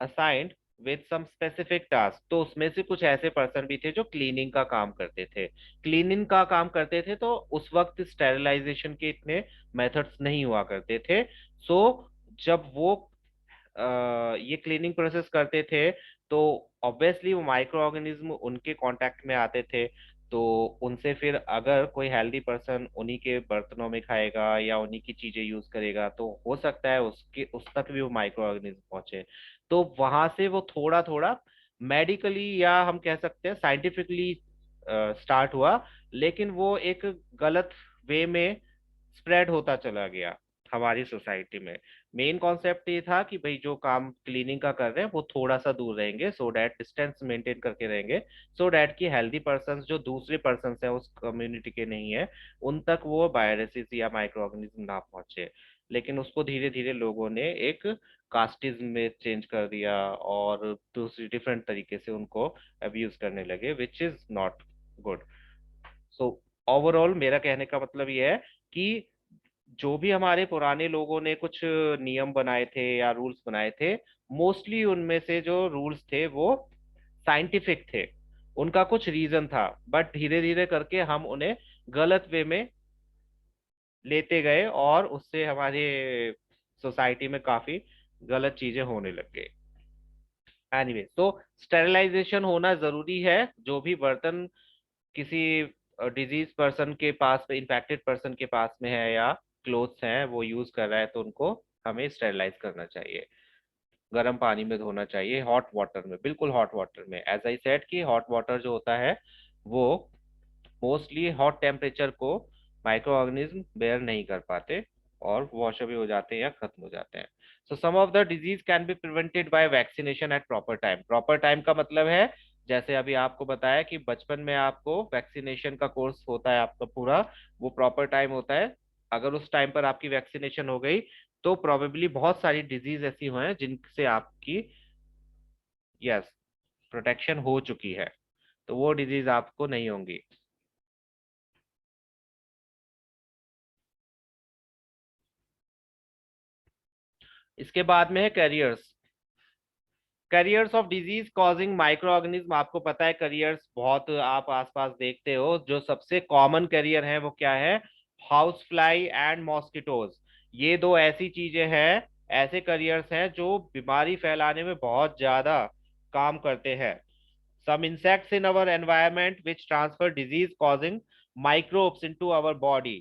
assigned with some specific task, तो उसमें से कुछ ऐसे पर्सन भी थे जो क्लीनिंग का काम करते थे। क्लीनिंग का काम करते थे तो उस वक्त स्टेरिलाइजेशन के इतने मेथड्स नहीं हुआ करते थे। सो जब वो ये क्लीनिंग प्रोसेस करते थे तो ऑब्वियसली वो माइक्रो ऑर्गेनिज्म उनके कांटेक्ट में आते थे। तो उनसे फिर अगर कोई हेल्दी पर्सन उन्हीं के बर्तनों में खाएगा या उन्हीं की चीजें यूज करेगा तो हो सकता है उसके उस तक भी वो माइक्रो ऑर्गेनिज्म पहुंचे। तो वहां से वो थोड़ा थोड़ा मेडिकली या हम कह सकते हैं साइंटिफिकली स्टार्ट हुआ, लेकिन वो एक गलत वे में स्प्रेड होता चला गया हमारी सोसाइटी में। मेन कॉन्सेप्ट ये था कि भाई जो काम क्लीनिंग का कर रहे हैं वो थोड़ा सा दूर रहेंगे, सो डैट डिस्टेंस मेंटेन करके रहेंगे, सो डैट कि हेल्दी पर्सन जो दूसरे पर्सन हैं उस कम्युनिटी के नहीं है उन तक वो वायरसेस या माइक्रो ऑर्गेनिज्म ना पहुंचे। लेकिन उसको धीरे धीरे लोगों ने एक कास्टिज्म में चेंज कर दिया और दूसरी डिफरेंट तरीके से उनको अब्यूज करने लगे, which is not good. So overall मेरा कहने का मतलब ये है कि जो भी हमारे पुराने लोगों ने कुछ नियम बनाए थे या रूल्स बनाए थे, मोस्टली उनमें से जो रूल्स थे वो साइंटिफिक थे, उनका कुछ रीजन था, बट धीरे धीरे करके हम उन्हें गलत वे में लेते गए और उससे हमारे सोसाइटी में काफी गलत चीजें होने लग गई। एनीवे, तो स्टेरिलाइजेशन होना जरूरी है। जो भी बर्तन किसी डिजीज पर्सन के पास में, इन्फेक्टेड पर्सन के पास में है या क्लोथ्स हैं वो यूज कर रहा है तो उनको हमें स्टेरिलाइज करना चाहिए, गर्म पानी में धोना चाहिए, हॉट वाटर में, बिल्कुल हॉट वाटर में। एज आई सेड कि हॉट वाटर जो होता है वो मोस्टली हॉट टेम्परेचर को माइक्रो ऑर्गेनिज्म बेयर नहीं कर पाते और वॉश अवे हो जाते हैं या खत्म हो जाते हैं। So some of the disease can be prevented by vaccination at proper time. Proper time का मतलब है जैसे अभी आपको बताया कि बचपन में आपको वैक्सीनेशन का कोर्स होता है आपका पूरा, वो प्रॉपर टाइम होता है। अगर उस टाइम पर आपकी वैक्सीनेशन हो गई तो प्रोबेबली बहुत सारी डिजीज ऐसी हुए हैं जिनसे आपकी, यस, प्रोटेक्शन हो चुकी है, तो वो डिजीज आपको नहीं होंगी। इसके बाद में है carriers. Careers of disease causing micro organism. आपको पता है करियर्स बहुत आप आसपास देखते हो, जो सबसे कॉमन करियर है वो क्या है? House fly and mosquitoes. ये दो ऐसी चीजें हैं, ऐसे करियर्स हैं जो बीमारी फैलाने में बहुत ज्यादा काम करते हैं। some insects in our environment which transfer disease causing microbes into our body।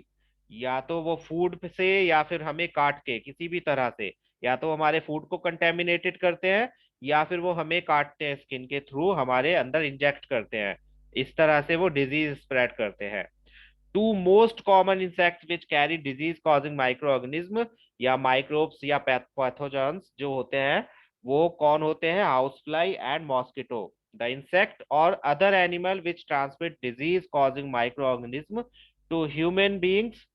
या तो वो फूड से या फिर हमें काट के किसी भी तरह से, या तो हमारे फूड को कंटेमिनेटेड करते हैं या फिर वो हमें काटते हैं स्किन के थ्रू हमारे अंदर इंजेक्ट करते हैं, इस तरह से वो डिजीज स्प्रेड करते हैं। Two most common insects which carry disease causing micro organism या माइक्रोब्स या पैथोजन्स जो होते हैं वो कौन होते हैं? House fly and mosquito. The insect और other animal which transmit disease causing micro organism to human beings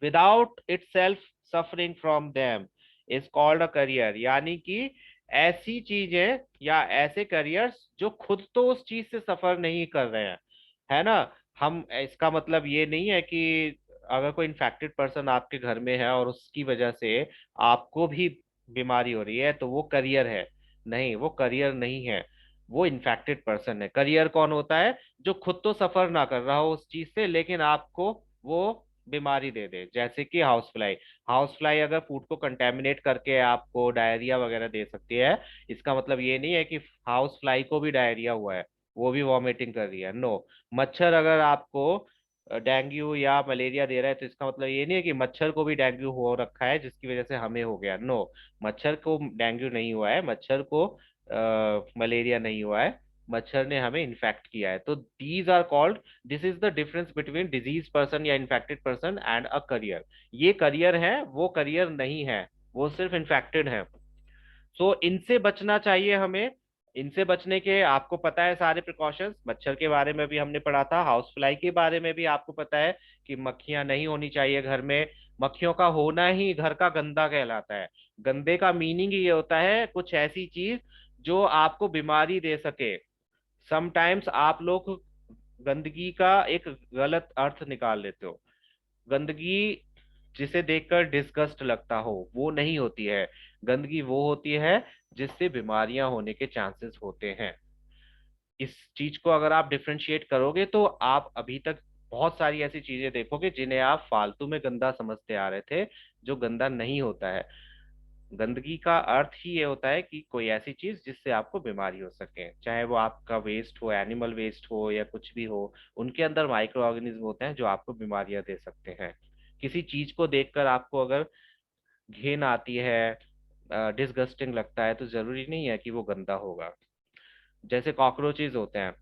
without itself suffering from them is called a carrier. यानी कि ऐसी चीजें या ऐसे करियर्स जो खुद तो उस चीज से सफर नहीं कर रहे हैं, है ना। हम, इसका मतलब ये नहीं है कि अगर कोई इन्फेक्टेड पर्सन आपके घर में है और उसकी वजह से आपको भी बीमारी हो रही है तो वो करियर है। नहीं, वो करियर नहीं है, वो इन्फेक्टेड पर्सन है। करियर कौन होता है? जो खुद तो सफर ना कर रहा हो उस चीज से लेकिन आपको वो बीमारी दे दे, जैसे कि हाउस फ्लाई। हाउस फ्लाई अगर फूड को कंटेमिनेट करके आपको डायरिया वगैरह दे सकती है, इसका मतलब ये नहीं है कि हाउस फ्लाई को भी डायरिया हुआ है, वो भी वॉमिटिंग कर रही है, नो। मच्छर अगर आपको डेंगू या मलेरिया दे रहा है, तो इसका मतलब ये नहीं है कि मच्छर को भी डेंगू हो रखा है जिसकी वजह से हमें हो गया, नो। मच्छर को डेंगू नहीं हुआ है, मच्छर को मलेरिया नहीं हुआ है, मच्छर ने हमें इन्फेक्ट किया है। तो these are called, this is the difference between disease person या infected person and a carrier. ये करियर है, वो करियर नहीं है, वो सिर्फ इन्फेक्टेड है। सो इनसे बचना चाहिए हमें। इनसे बचने के आपको पता है सारे प्रिकॉशंस, मच्छर के बारे में भी हमने पढ़ा था, हाउस फ्लाई के बारे में भी आपको पता है कि मक्खियां नहीं होनी चाहिए घर में। मक्खियों का होना ही घर का गंदा कहलाता है। गंदे का मीनिंग ये होता है कुछ ऐसी चीज जो आपको बीमारी दे सके। समटाइम्स आप लोग गंदगी का एक गलत अर्थ निकाल लेते हो। गंदगी जिसे देखकर डिस्गस्ट लगता हो वो नहीं होती है। गंदगी वो होती है जिससे बीमारियां होने के चांसेस होते हैं। इस चीज को अगर आप डिफरेंशिएट करोगे तो आप अभी तक बहुत सारी ऐसी चीजें देखोगे जिन्हें आप फालतू में गंदा समझते आ रहे थे, जो गंदा नहीं होता है। गंदगी का अर्थ ही ये होता है कि कोई ऐसी चीज जिससे आपको बीमारी हो सके, चाहे वो आपका वेस्ट हो, एनिमल वेस्ट हो या कुछ भी हो। उनके अंदर माइक्रो ऑर्गेनिज्म होते हैं जो आपको बीमारियां दे सकते हैं। किसी चीज को देखकर आपको अगर घिन आती है, डिसगस्टिंग लगता है, तो जरूरी नहीं है कि वो गंदा होगा। जैसे कॉकरोचेज होते हैं,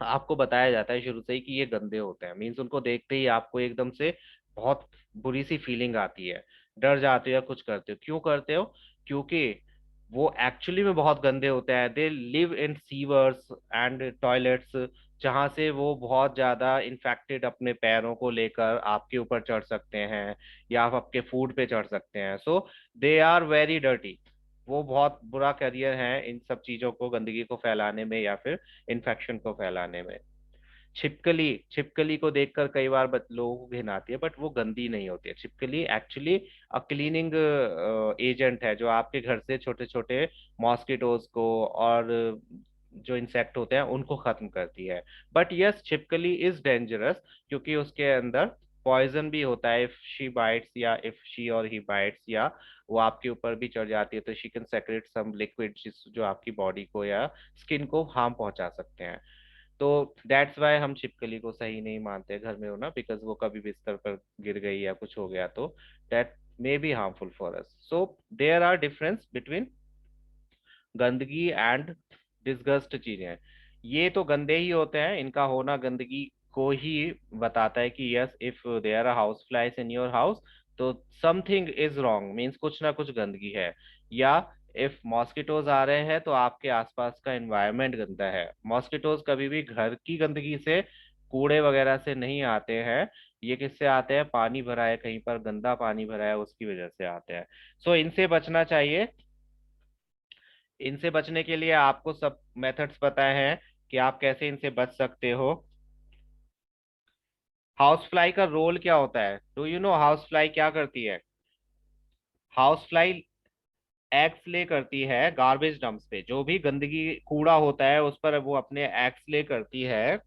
आपको बताया जाता है शुरू से ही कि ये गंदे होते हैं, मीन्स उनको देखते ही आपको एकदम से बहुत बुरी सी फीलिंग आती है, डर जाते हो या कुछ करते हो। क्यों करते हो? क्योंकि वो एक्चुअली में बहुत गंदे होते हैं। They live in sewers and toilets, जहाँ से वो बहुत ज्यादा इन्फेक्टेड अपने पैरों को लेकर आपके ऊपर चढ़ सकते हैं या आप आपके फूड पे चढ़ सकते हैं। सो दे आर वेरी डर्टी। वो बहुत बुरा करियर है इन सब चीजों को, गंदगी को फैलाने में या फिर इन्फेक्शन को फैलाने में। छिपकली, छिपकली को देखकर कई बार लोगों को घिन आती है, बट वो गंदी नहीं होती है। छिपकली एक्चुअली अ क्लीनिंग एजेंट है, जो आपके घर से छोटे छोटे मॉस्किटोज को और जो इंसेक्ट होते हैं उनको खत्म करती है। बट यस, छिपकली इज डेंजरस, क्योंकि उसके अंदर पॉइजन भी होता है। इफ शी बाइट्स या इफ शी और ही बाइट्स, या वो आपके ऊपर भी चढ़ जाती है, तो she can secrete some liquid जो आपकी बॉडी को या स्किन को हार्म पहुंचा सकते हैं। तो दैट्स वाई हम छिपकली को सही नहीं मानते घर में होना, बिकॉज वो कभी बिस्तर पर गिर गई या कुछ हो गया तो that may be harmful for us. So there are difference between गंदगी एंड डिस्गस्ट चीजें। ये तो गंदे ही होते हैं, इनका होना गंदगी को ही बताता है कि yes, if there are house flies in your house, तो समथिंग इज रॉन्ग, मीन्स कुछ ना कुछ गंदगी है। या इफ मॉस्किटोज आ रहे हैं तो आपके आसपास का एनवायरनमेंट गंदा है। मॉस्किटोज कभी भी घर की गंदगी से, कूड़े वगैरह से नहीं आते हैं। ये किससे आते हैं? पानी भरा है कहीं पर, गंदा पानी भरा है, उसकी वजह से आते हैं। सो इनसे बचना चाहिए। इनसे बचने के लिए आपको सब मेथड्स पता है कि आप कैसे इनसे बच सकते हो। हाउस फ्लाई का रोल क्या होता है? Do you know house fly क्या करती है? हाउस फ्लाई एग्स ले करती है गार्बेज डंप्स पे, जो भी गंदगी कूड़ा होता है उस पर वो अपने एग्स ले करती है,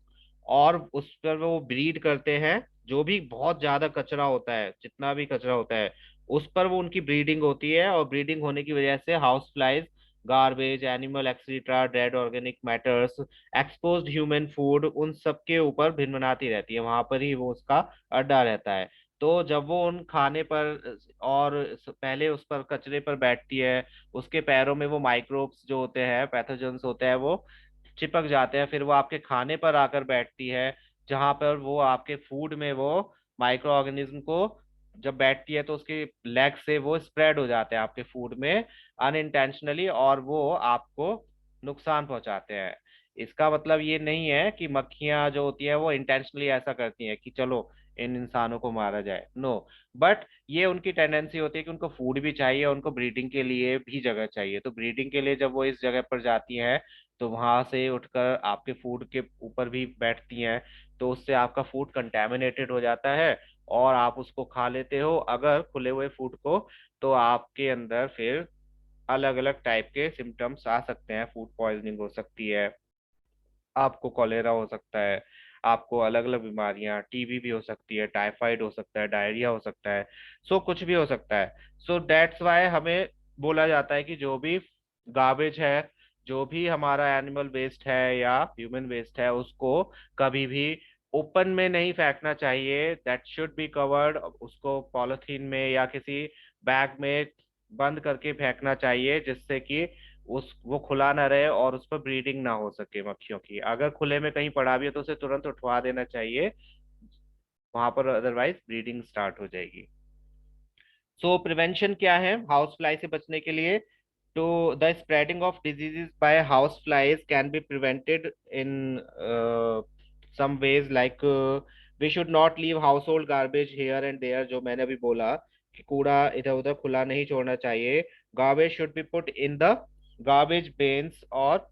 और उस पर वो ब्रीड करते हैं। जो भी बहुत ज्यादा कचरा होता है, जितना भी कचरा होता है, उस पर वो उनकी ब्रीडिंग होती है, और ब्रीडिंग होने की वजह से house flies garbage, animal excreta, dead organic matters, exposed human food, उन सब के ऊपर भिनभिनाती रहती है, वहां पर ही वो उसका अड्डा रहता है। तो जब वो उन खाने पर और पहले उस पर कचरे पर बैठती है, उसके पैरों में वो माइक्रोब्स जो होते हैं, पैथोजेंस होते हैं, वो चिपक जाते हैं। फिर वो आपके खाने पर आकर बैठती है, जहां पर वो आपके फूड में वो माइक्रो ऑर्गेनिज्म को, जब बैठती है तो उसके लेग से वो स्प्रेड हो जाते हैं आपके फूड में अनइंटेंशनली, और वो आपको नुकसान पहुंचाते हैं। इसका मतलब ये नहीं है कि मक्खियां जो होती है वो इंटेंशनली ऐसा करती हैं कि चलो इन इंसानों को मारा जाए, नो। बट ये उनकी टेंडेंसी होती है कि उनको फूड भी चाहिए, उनको ब्रीडिंग के लिए भी जगह चाहिए। तो ब्रीडिंग के लिए जब वो इस जगह पर जाती हैं, तो वहां से उठकर आपके फूड के ऊपर भी बैठती हैं, तो उससे आपका फूड कंटेमिनेटेड हो जाता है, और आप उसको खा लेते हो अगर खुले हुए फूड को, तो आपके अंदर फिर अलग अलग टाइप के सिम्टम्स आ सकते हैं। फूड पॉइजनिंग हो सकती है, आपको कॉलेरा हो सकता है, आपको अलग अलग बीमारियां, टीबी भी हो सकती है, टाइफाइड हो सकता है, डायरिया हो सकता है, सो कुछ भी हो सकता है। सो दैट्स वाई हमें बोला जाता है कि जो भी गार्बेज है, जो भी हमारा एनिमल वेस्ट है या ह्यूमन वेस्ट है, उसको कभी भी ओपन में नहीं फेंकना चाहिए। दैट शुड बी कवर्ड, उसको पॉलिथीन में या किसी बैग में बंद करके फेंकना चाहिए, जिससे कि उस वो खुला ना रहे और उस पर ब्रीडिंग ना हो सके मक्खियों की। अगर खुले में कहीं पड़ा भी है तो उसे तुरंत उठवा देना चाहिए वहां पर, अदरवाइज ब्रीडिंग स्टार्ट हो जाएगी। सो प्रिवेंशन क्या है हाउस फ्लाई से बचने के लिए? तो the spreading of diseases by house flies can be prevented in some ways, like we should not leave household garbage here and there, जो मैंने अभी बोला कि कूड़ा इधर उधर खुला नहीं छोड़ना चाहिए। Garbage should be put in the garbage बेन्स, और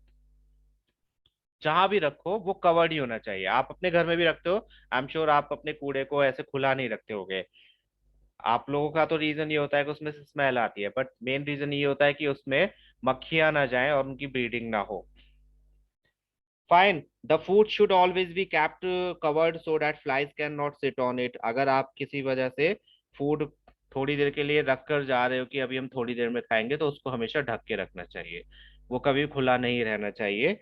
जहां भी रखो वो कवर्ड ही होना चाहिए। आप अपने घर में भी रखते हो, आई एम श्योर आप अपने कूड़े को ऐसे खुला नहीं रखते होगे। आप लोगों का तो रीजन ये होता है कि उसमें से स्मेल आती है, बट मेन रीजन ये होता है कि उसमें मक्खियां ना जाएं और उनकी ब्रीडिंग ना हो। Fine, the food should always be kept covered so that flies can not sit on it. अगर आप किसी वजह से फूड थोड़ी देर के लिए रख कर जा रहे हो कि अभी हम थोड़ी देर में खाएंगे, तो उसको हमेशा ढक के रखना चाहिए, वो कभी खुला नहीं रहना चाहिए।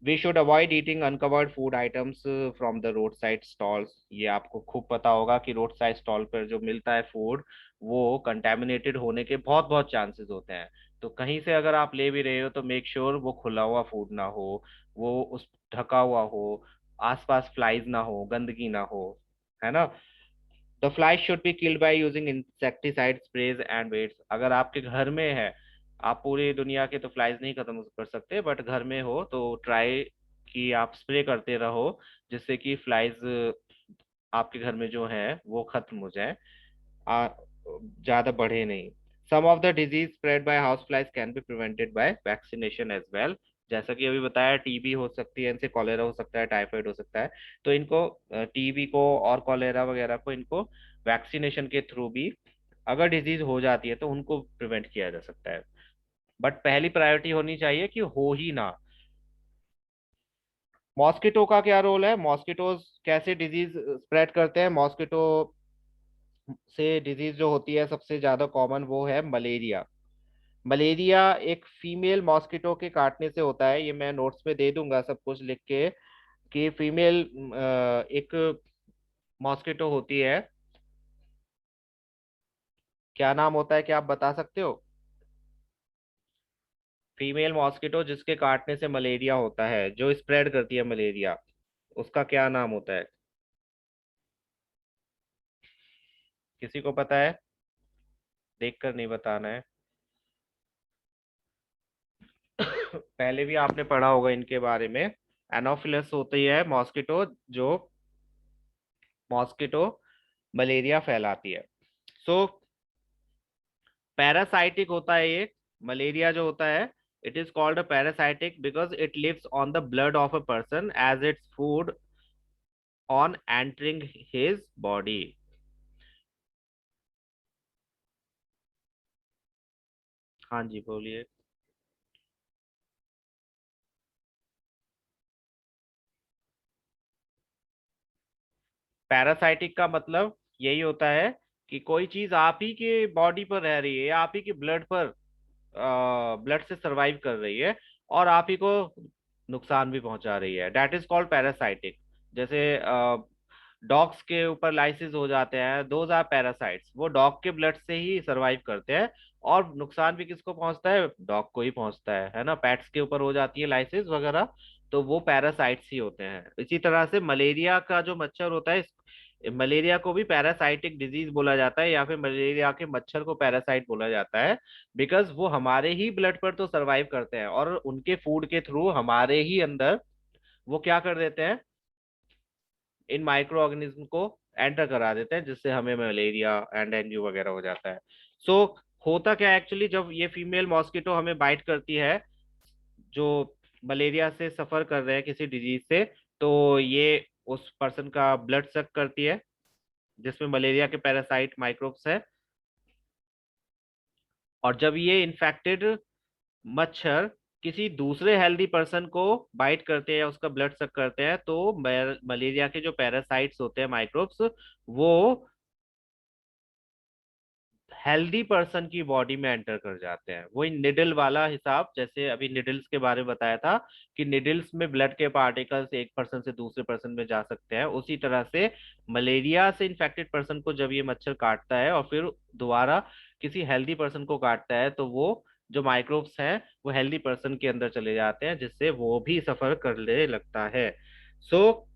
We should avoid eating uncovered food items from the road side stalls. ये आपको खूब पता होगा कि रोड साइड स्टॉल पर जो मिलता है फूड, वो कंटेमिनेटेड होने के बहुत बहुत चांसेस होते हैं। तो कहीं से अगर आप ले भी रहे हो तो मेक श्योर वो खुला हुआ फूड ना हो, वो उस ढका हुआ हो, आसपास फ्लाइज ना हो, गंदगी ना हो, है ना। The fly should be killed by using insecticide sprays and baits. अगर आपके घर में है, आप पूरी दुनिया के तो फ्लाइज नहीं खत्म कर सकते, बट घर में हो तो ट्राई कि आप स्प्रे करते रहो, जिससे कि फ्लाइज आपके घर में जो है वो खत्म हो जाए, आ, ज्यादा बढ़े नहीं। Some of the disease spread by house flies can be prevented by vaccination as well. जैसा कि अभी बताया, टीबी हो सकती है इनसे, कॉलेरा हो सकता है, टाइफाइड हो सकता है। तो इनको, टीबी को और कॉलेरा वगैरह को, इनको वैक्सीनेशन के थ्रू भी अगर डिजीज हो जाती है तो उनको प्रिवेंट किया जा सकता है। बट पहली प्रायोरिटी होनी चाहिए कि हो ही ना। मॉस्किटो का क्या रोल है? मॉस्किटोज कैसे डिजीज स्प्रेड करते हैं? मॉस्किटो से डिजीज जो होती है सबसे ज्यादा कॉमन, वो है मलेरिया। मलेरिया एक फीमेल मॉस्किटो के काटने से होता है। ये मैं नोट्स में दे दूंगा सब कुछ लिख के, कि फीमेल एक मॉस्किटो होती है, क्या नाम होता है, क्या आप बता सकते हो? फीमेल मॉस्किटो जिसके काटने से मलेरिया होता है, जो स्प्रेड करती है मलेरिया, उसका क्या नाम होता है? किसी को पता है? देखकर नहीं बताना है। पहले भी आपने पढ़ा होगा इनके बारे में। एनोफिलस होती है मॉस्किटो, जो मॉस्किटो मलेरिया फैलाती है। सो पैरासाइटिक होता है ये मलेरिया जो होता है। It is called a parasitic because it lives on the blood of a person as its food on entering his body. हाँ जी, बोलिए। पैरासाइटिक का मतलब यही होता है कि कोई चीज आप ही के बॉडी पर रह रही है, या आप ही के ब्लड पर, ब्लड से सरवाइव कर रही है, और आप ही को नुकसान भी पहुंचा रही है। That is called parasitic. जैसे डॉग्स के ऊपर लाइसिस हो जाते हैं, दोज आर पैरासाइट्स, वो डॉग के ब्लड से ही सरवाइव करते हैं, और नुकसान भी किसको पहुंचता है? डॉग को ही पहुंचता है ना। पेट्स के ऊपर हो जाती है लाइसिस वगैरह, तो वो पैरासाइट्स ही होते हैं। इसी तरह से मलेरिया का जो मच्छर होता है, मलेरिया को भी पैरासाइटिक डिजीज बोला जाता है, या फिर मलेरिया के मच्छर को पैरासाइट बोला जाता है, बिकॉज वो हमारे ही ब्लड पर तो सरवाइव करते हैं, और उनके फूड के थ्रू हमारे ही अंदर वो क्या कर देते हैं, इन माइक्रो ऑर्गेनिज्म को एंटर करा देते हैं, जिससे हमें मलेरिया एंड डेंगू वगैरह हो जाता है। सो होता क्या है एक्चुअली, जब ये फीमेल मॉस्किटो हमें बाइट करती है, जो मलेरिया से सफर कर रहे हैं किसी डिजीज से, तो ये उस पर्सन का ब्लड सक करती है, जिसमें मलेरिया के पैरासाइट माइक्रोब्स है। और जब ये इन्फेक्टेड मच्छर किसी दूसरे हेल्दी पर्सन को बाइट करते हैं या उसका ब्लड सक करते हैं तो मलेरिया के जो पैरासाइट्स होते हैं, माइक्रोब्स, वो हेल्दी पर्सन की बॉडी में एंटर कर जाते हैं। वही निडल वाला हिसाब, जैसे अभी निडल्स के बारे में बताया था कि निडल्स में ब्लड के पार्टिकल्स एक पर्सन से दूसरे पर्सन में जा सकते हैं, उसी तरह से मलेरिया से इन्फेक्टेड पर्सन को जब ये मच्छर काटता है और फिर दोबारा किसी हेल्दी पर्सन को काटता है, तो वो जो माइक्रोब्स हैं वो हेल्दी पर्सन के अंदर चले जाते हैं, जिससे वो भी सफर करने लगता है। सो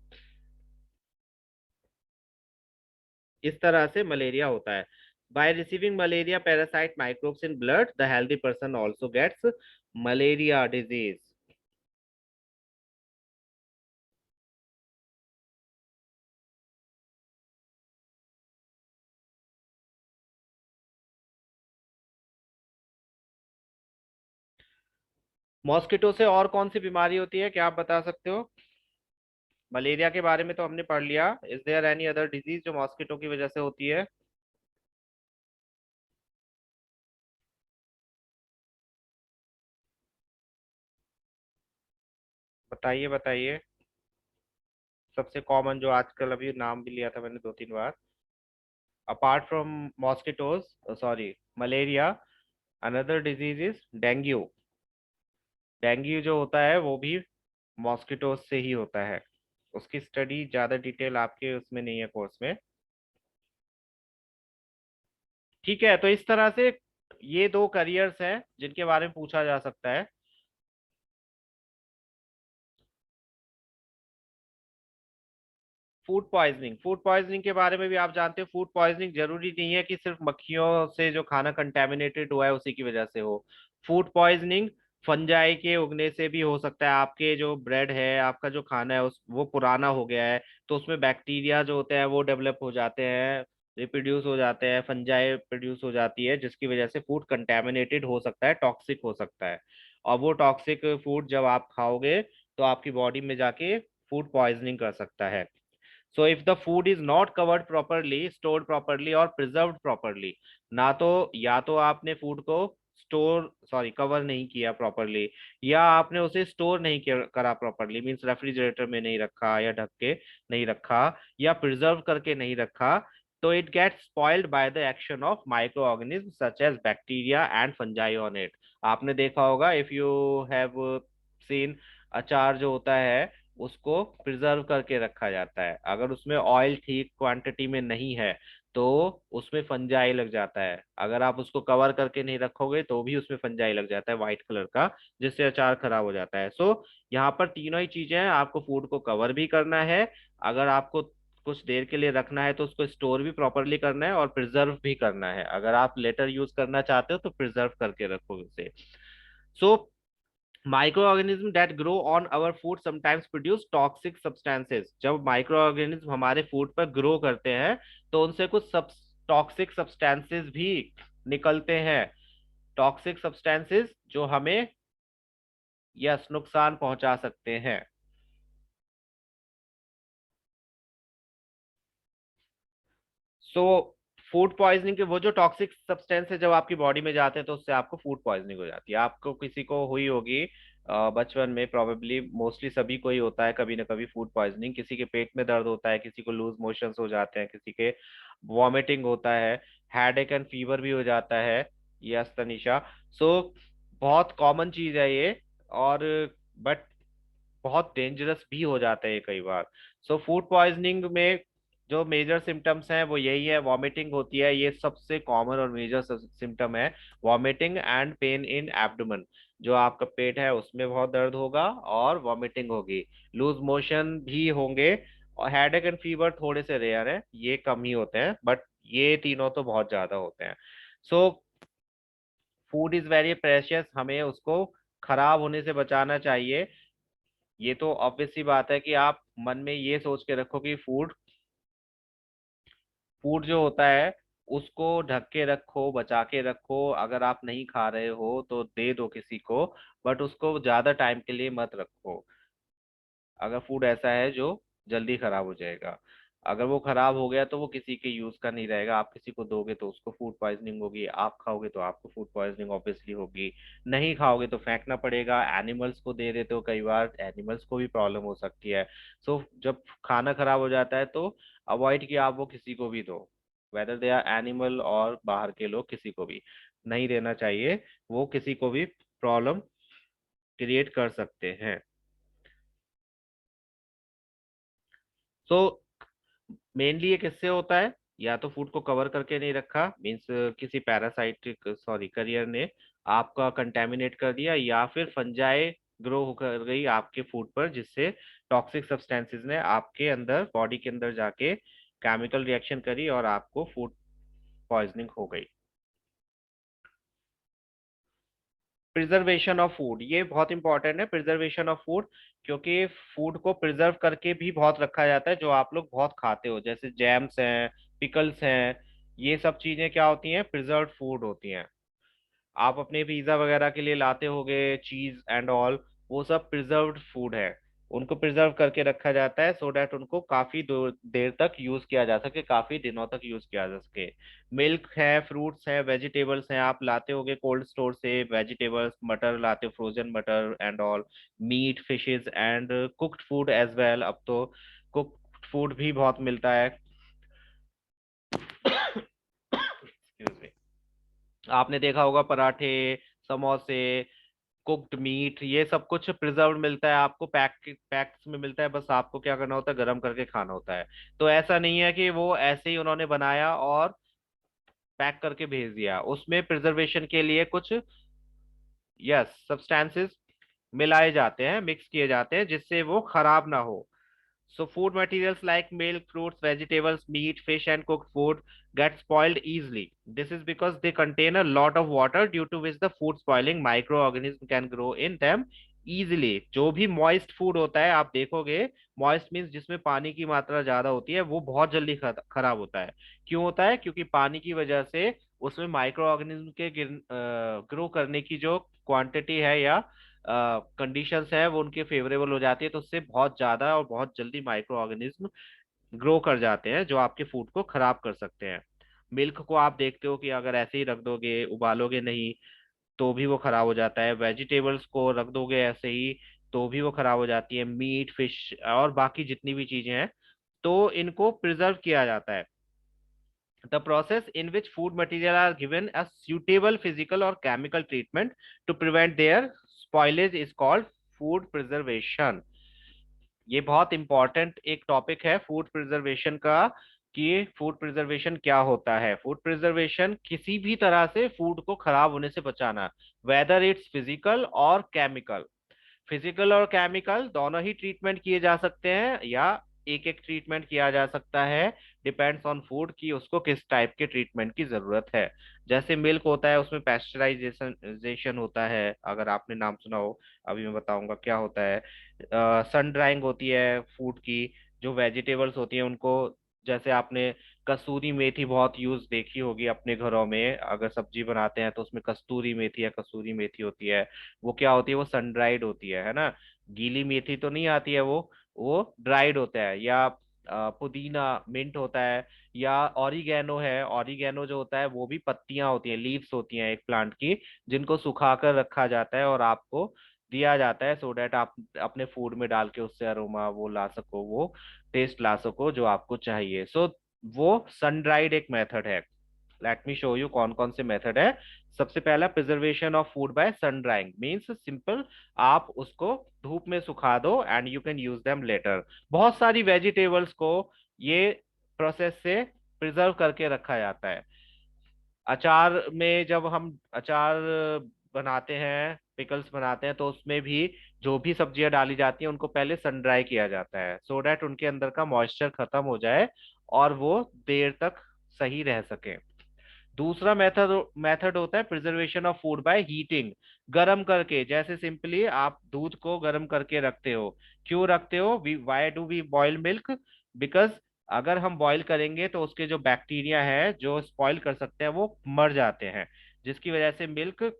इस तरह से मलेरिया होता है। By receiving malaria parasite microbes in blood, the healthy person also gets malaria disease. Mosquito से और कौन सी बीमारी होती है, क्या आप बता सकते हो? मलेरिया के बारे में तो हमने पढ़ लिया। Is there any other disease जो मॉस्किटो की वजह से होती है? बताइए बताइए। सबसे कॉमन जो आजकल, अभी नाम भी लिया था मैंने 2-3 बार। Apart from mosquitoes, sorry, malaria, another disease is dengue. Dengue जो होता है वो भी मॉस्किटोज से ही होता है। उसकी स्टडी ज्यादा डिटेल आपके उसमें नहीं है, कोर्स में। ठीक है, तो इस तरह से ये दो करियर्स हैं जिनके बारे में पूछा जा सकता है। फूड पॉइजनिंग, फूड पॉइजनिंग के बारे में भी आप जानते हो। फूड पॉइजनिंग जरूरी नहीं है कि सिर्फ मक्खियों से जो खाना कंटेमिनेटेड हुआ है उसी की वजह से हो। फूड पॉइजनिंग फंजाई के उगने से भी हो सकता है। आपके जो ब्रेड है, आपका जो खाना है, उस वो पुराना हो गया है, तो उसमें बैक्टीरिया जो होते हैं वो डेवलप हो जाते हैं, रिप्रोड्यूस हो जाते हैं, फंजाई प्रोड्यूस हो जाती है, जिसकी वजह से फूड कंटेमिनेटेड हो सकता है, टॉक्सिक हो सकता है। और वो टॉक्सिक फूड जब आप खाओगे तो आपकी बॉडी में जाके फूड पॉइजनिंग कर सकता है। So if the food is not covered properly, stored properly और preserved properly, ना तो या तो आपने फूड को स्टोर, सॉरी, कवर नहीं किया प्रॉपरली, या आपने उसे स्टोर नहीं करा प्रॉपरली, मींस रेफ्रिजरेटर में नहीं रखा या ढक के नहीं रखा या प्रिजर्व करके नहीं रखा, तो it gets spoiled by the action of micro organism such as bacteria and fungi on it. आपने देखा होगा, इफ यू हैव सीन, अचार जो होता है उसको प्रिजर्व करके रखा जाता है। अगर उसमें ऑयल ठीक क्वांटिटी में नहीं है तो उसमें फंजाई लग जाता है। अगर आप उसको कवर करके नहीं रखोगे तो भी उसमें फंजाई लग जाता है व्हाइट कलर का, जिससे अचार खराब हो जाता है। सो यहाँ पर तीनों ही चीजें हैं। आपको फूड को कवर भी करना है, अगर आपको कुछ देर के लिए रखना है तो उसको स्टोर भी प्रॉपरली करना है, और प्रिजर्व भी करना है। अगर आप लेटर यूज करना चाहते हो तो प्रिजर्व करके रखो उसे। So microorganism that grow on our food sometimes produce toxic substances. जब माइक्रोऑर्गेनिज्म हमारे फूड पर ग्रो करते हैं तो उनसे कुछ सब टॉक्सिक सब्सटेंसेस भी निकलते हैं। टॉक्सिक सब्सटेंसेस जो हमें यस नुकसान पहुंचा सकते हैं। सो फूड पॉइजनिंग के वो जो टॉक्सिक सब्सटेंस है जब आपकी बॉडी में जाते हैं तो उससे आपको फूड पॉइजनिंग हो जाती है। आपको किसी को हुई होगी बचपन में, प्रोबेबली मोस्टली सभी को ही होता है कभी ना कभी फूड पॉइजनिंग। किसी के पेट में दर्द होता है, किसी को लूज मोशंस हो जाते हैं, किसी के वॉमिटिंग होता है, हेडेक एंड फीवर भी हो जाता है। यस तनिषा। सो बहुत कॉमन चीज है ये, और बट बहुत डेंजरस भी हो जाते हैं कई बार। सो फूड पॉइजनिंग में जो मेजर सिम्टम्स हैं वो यही है, वॉमिटिंग होती है, ये सबसे कॉमन और मेजर सिम्टम है। Vomiting and pain in abdomen, जो आपका पेट है उसमें बहुत दर्द होगा और वॉमिटिंग होगी, लूज मोशन भी होंगे, और हेडेक एंड फीवर थोड़े से रेयर है, ये कम ही होते हैं, बट ये तीनों तो बहुत ज्यादा होते हैं। So food is very precious, हमें उसको खराब होने से बचाना चाहिए। ये तो ऑब्वियस सी बात है कि आप मन में ये सोच के रखो कि फूड फूड जो होता है उसको ढक के रखो, बचा के रखो। अगर आप नहीं खा रहे हो तो दे दो किसी को, बट उसको ज्यादा टाइम के लिए मत रखो, अगर फूड ऐसा है जो जल्दी खराब हो जाएगा। अगर वो खराब हो गया तो वो किसी के यूज का नहीं रहेगा, आप किसी को दोगे तो उसको फूड पॉइजनिंग होगी, आप खाओगे तो आपको फूड पॉइजनिंग ऑब्वियसली होगी, नहीं खाओगे तो फेंकना पड़ेगा, एनिमल्स को दे देते हो कई बार, एनिमल्स को भी प्रॉब्लम हो सकती है। सो जब खाना खराब हो जाता है तो अवॉइड किया आप वो किसी को भी दो, वेदर दे आर एनिमल और बाहर के लोग, किसी को भी नहीं देना चाहिए, वो किसी को भी प्रॉब्लम क्रिएट कर सकते हैं। सो मेनली ये किससे होता है, या तो फूड को कवर करके नहीं रखा, मीन्स किसी पैरासाइटिक सॉरी करियर ने आपका कंटेमिनेट कर दिया, या फिर फंजाई ग्रो कर गई आपके फूड पर, जिससे टॉक्सिक सब्सटेंसेस ने आपके अंदर बॉडी के अंदर जाके केमिकल रिएक्शन करी और आपको फूड पॉइजनिंग हो गई। प्रिजर्वेशन ऑफ फूड, ये बहुत इंपॉर्टेंट है प्रिजर्वेशन ऑफ फूड, क्योंकि फूड को प्रिजर्व करके भी बहुत रखा जाता है, जो आप लोग बहुत खाते हो जैसे जैम्स हैं, पिकल्स हैं, ये सब चीजें क्या होती हैं, प्रिजर्व्ड फूड होती हैं। आप अपने पिज्जा वगैरह के लिए लाते होगे चीज एंड ऑल, वो सब प्रिजर्व्ड फूड है, उनको प्रिजर्व करके रखा जाता है सो दैट उनको काफी देर तक यूज किया जा सके, काफी दिनों तक यूज किया जा सके। मिल्क है, फ्रूट्स है, वेजिटेबल्स हैं, आप लाते होगे कोल्ड स्टोर से वेजिटेबल्स, मटर लाते हो, फ्रोजन मटर and all, meat, fishes and cooked food as well, अब तो कुक्ड फूड भी बहुत मिलता है। Excuse me। आपने देखा होगा पराठे, समोसे, कुक्ड मीट, ये सब कुछ प्रिजर्व्ड मिलता है आपको, पैक्स में मिलता है, बस आपको क्या करना होता है, गर्म करके खाना होता है। तो ऐसा नहीं है कि वो ऐसे ही उन्होंने बनाया और पैक करके भेज दिया, उसमें प्रिजर्वेशन के लिए कुछ यस सब्सटेंसेस मिलाए जाते हैं, मिक्स किए जाते हैं, जिससे वो खराब ना हो। So food materials like milk, fruits, vegetables, meat, fish, and cooked food get spoiled easily. This is because they contain a lot of water, due to which the food spoiling microorganism can grow in them easily. जो भी moist food होता है आप देखोगे, moist means जिसमें पानी की मात्रा ज्यादा होती है, वो बहुत जल्दी खराब होता है। क्यों होता है, क्योंकि पानी की वजह से उसमें माइक्रो ऑर्गेनिज्म के ग्रो करने की जो क्वांटिटी है या कंडीशंस है वो उनके फेवरेबल हो जाती है, तो उससे बहुत ज्यादा और बहुत जल्दी माइक्रो ऑर्गेनिज्म ग्रो कर जाते हैं, जो आपके फूड को खराब कर सकते हैं। मिल्क को आप देखते हो कि अगर ऐसे ही रख दोगे, उबालोगे नहीं, तो भी वो खराब हो जाता है, वेजिटेबल्स को रख दोगे ऐसे ही तो भी वो खराब हो जाती है, मीट, फिश और बाकी जितनी भी चीजें हैं, तो इनको प्रिजर्व किया जाता है। The process in which food material are given a suitable physical or chemical treatment to prevent their spoilage is called food preservation। ये बहुत इंपॉर्टेंट एक टॉपिक है फूड प्रिजर्वेशन का, कि फूड प्रिजर्वेशन क्या होता है। फूड प्रिजर्वेशन किसी भी तरह से फूड को खराब होने से बचाना, वेदर इट्स फिजिकल और केमिकल। फिजिकल और केमिकल दोनों ही ट्रीटमेंट किए जा सकते हैं, या एक एक ट्रीटमेंट किया जा सकता है, डिपेंड्स ऑन फूड की उसको किस टाइप के ट्रीटमेंट की जरूरत है। जैसे मिल्क होता है उसमें पैस्चराइजेशन होता है, अगर आपने नाम सुना हो, अभी मैं बताऊंगा क्या होता है। सन ड्राइंग होती है फूड की। जो वेजिटेबल्स होती हैं उनको, जैसे आपने कसूरी मेथी बहुत यूज देखी होगी अपने घरों में, अगर सब्जी बनाते हैं तो उसमें कस्तूरी मेथी या कसूरी मेथी होती है, वो क्या होती है, वो सन ड्राइड होती है ना। गीली मेथी तो नहीं आती है, वो ड्राइड होता है। या पुदीना, मिंट होता है, या ऑरिगेनो है, ऑरिगेनो जो होता है वो भी पत्तियां होती हैं, लीव्स होती हैं एक प्लांट की, जिनको सुखा कर रखा जाता है और आपको दिया जाता है, सो डैट आप अपने फूड में डाल के उससे अरोमा वो ला सको, वो टेस्ट ला सको जो आपको चाहिए। सो वो सन ड्राइड एक मेथड है। लेट मी शो यू कौन कौन से मेथड है। सबसे पहला, preservation of food by sun drying, means simple, आप उसको धूप में सुखा दो and you can use them later. बहुत सारी वेजिटेबल्स को ये प्रोसेस से प्रिजर्व करके रखा जाता है। अचार में जब हम अचार बनाते हैं, पिकल्स बनाते हैं, तो उसमें भी जो भी सब्जियां डाली जाती हैं उनको पहले सन ड्राई किया जाता है, सो डैट उनके अंदर का मॉइस्चर खत्म हो जाए और वो देर तक सही रह सके। दूसरा मेथड मेथड होता है preservation of food by heating, गर्म करके। जैसे सिंपली आप दूध को गर्म करके रखते हो, क्यों रखते हो, why do we boil milk, because अगर हम बॉईल करेंगे तो उसके जो बैक्टीरिया है जो स्पॉइल कर सकते हैं वो मर जाते हैं, जिसकी वजह से मिल्क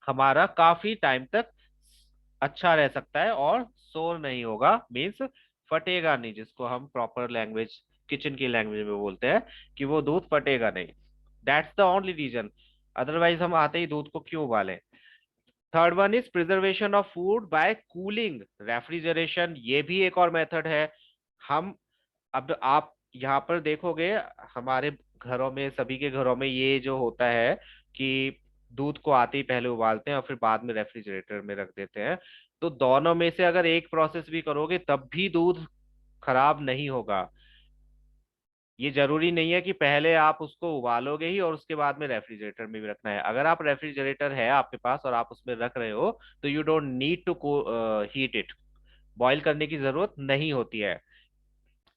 हमारा काफी टाइम तक अच्छा रह सकता है और सोर नहीं होगा, मीन्स फटेगा नहीं, जिसको हम प्रॉपर लैंग्वेज, किचन की लैंग्वेज में बोलते हैं कि वो दूध फटेगा नहीं। That's the only reason, otherwise हम आते ही दूध को क्यों उबालें। Third one is preservation of food by cooling, refrigeration, ये भी एक और मेथड है। हम, अब आप यहाँ पर देखोगे हमारे घरों में, सभी के घरों में ये जो होता है कि दूध को आते ही पहले उबालते हैं और फिर बाद में रेफ्रिजरेटर में रख देते हैं। तो दोनों में से अगर एक प्रोसेस भी करोगे तब भी दूध खराब नहीं होगा। ये जरूरी नहीं है कि पहले आप उसको उबालोगे ही और उसके बाद में रेफ्रिजरेटर में भी रखना है। अगर आप रेफ्रिजरेटर है आपके पास और आप उसमें रख रहे हो तो you don't need to heat it, boil करने की जरूरत नहीं होती है।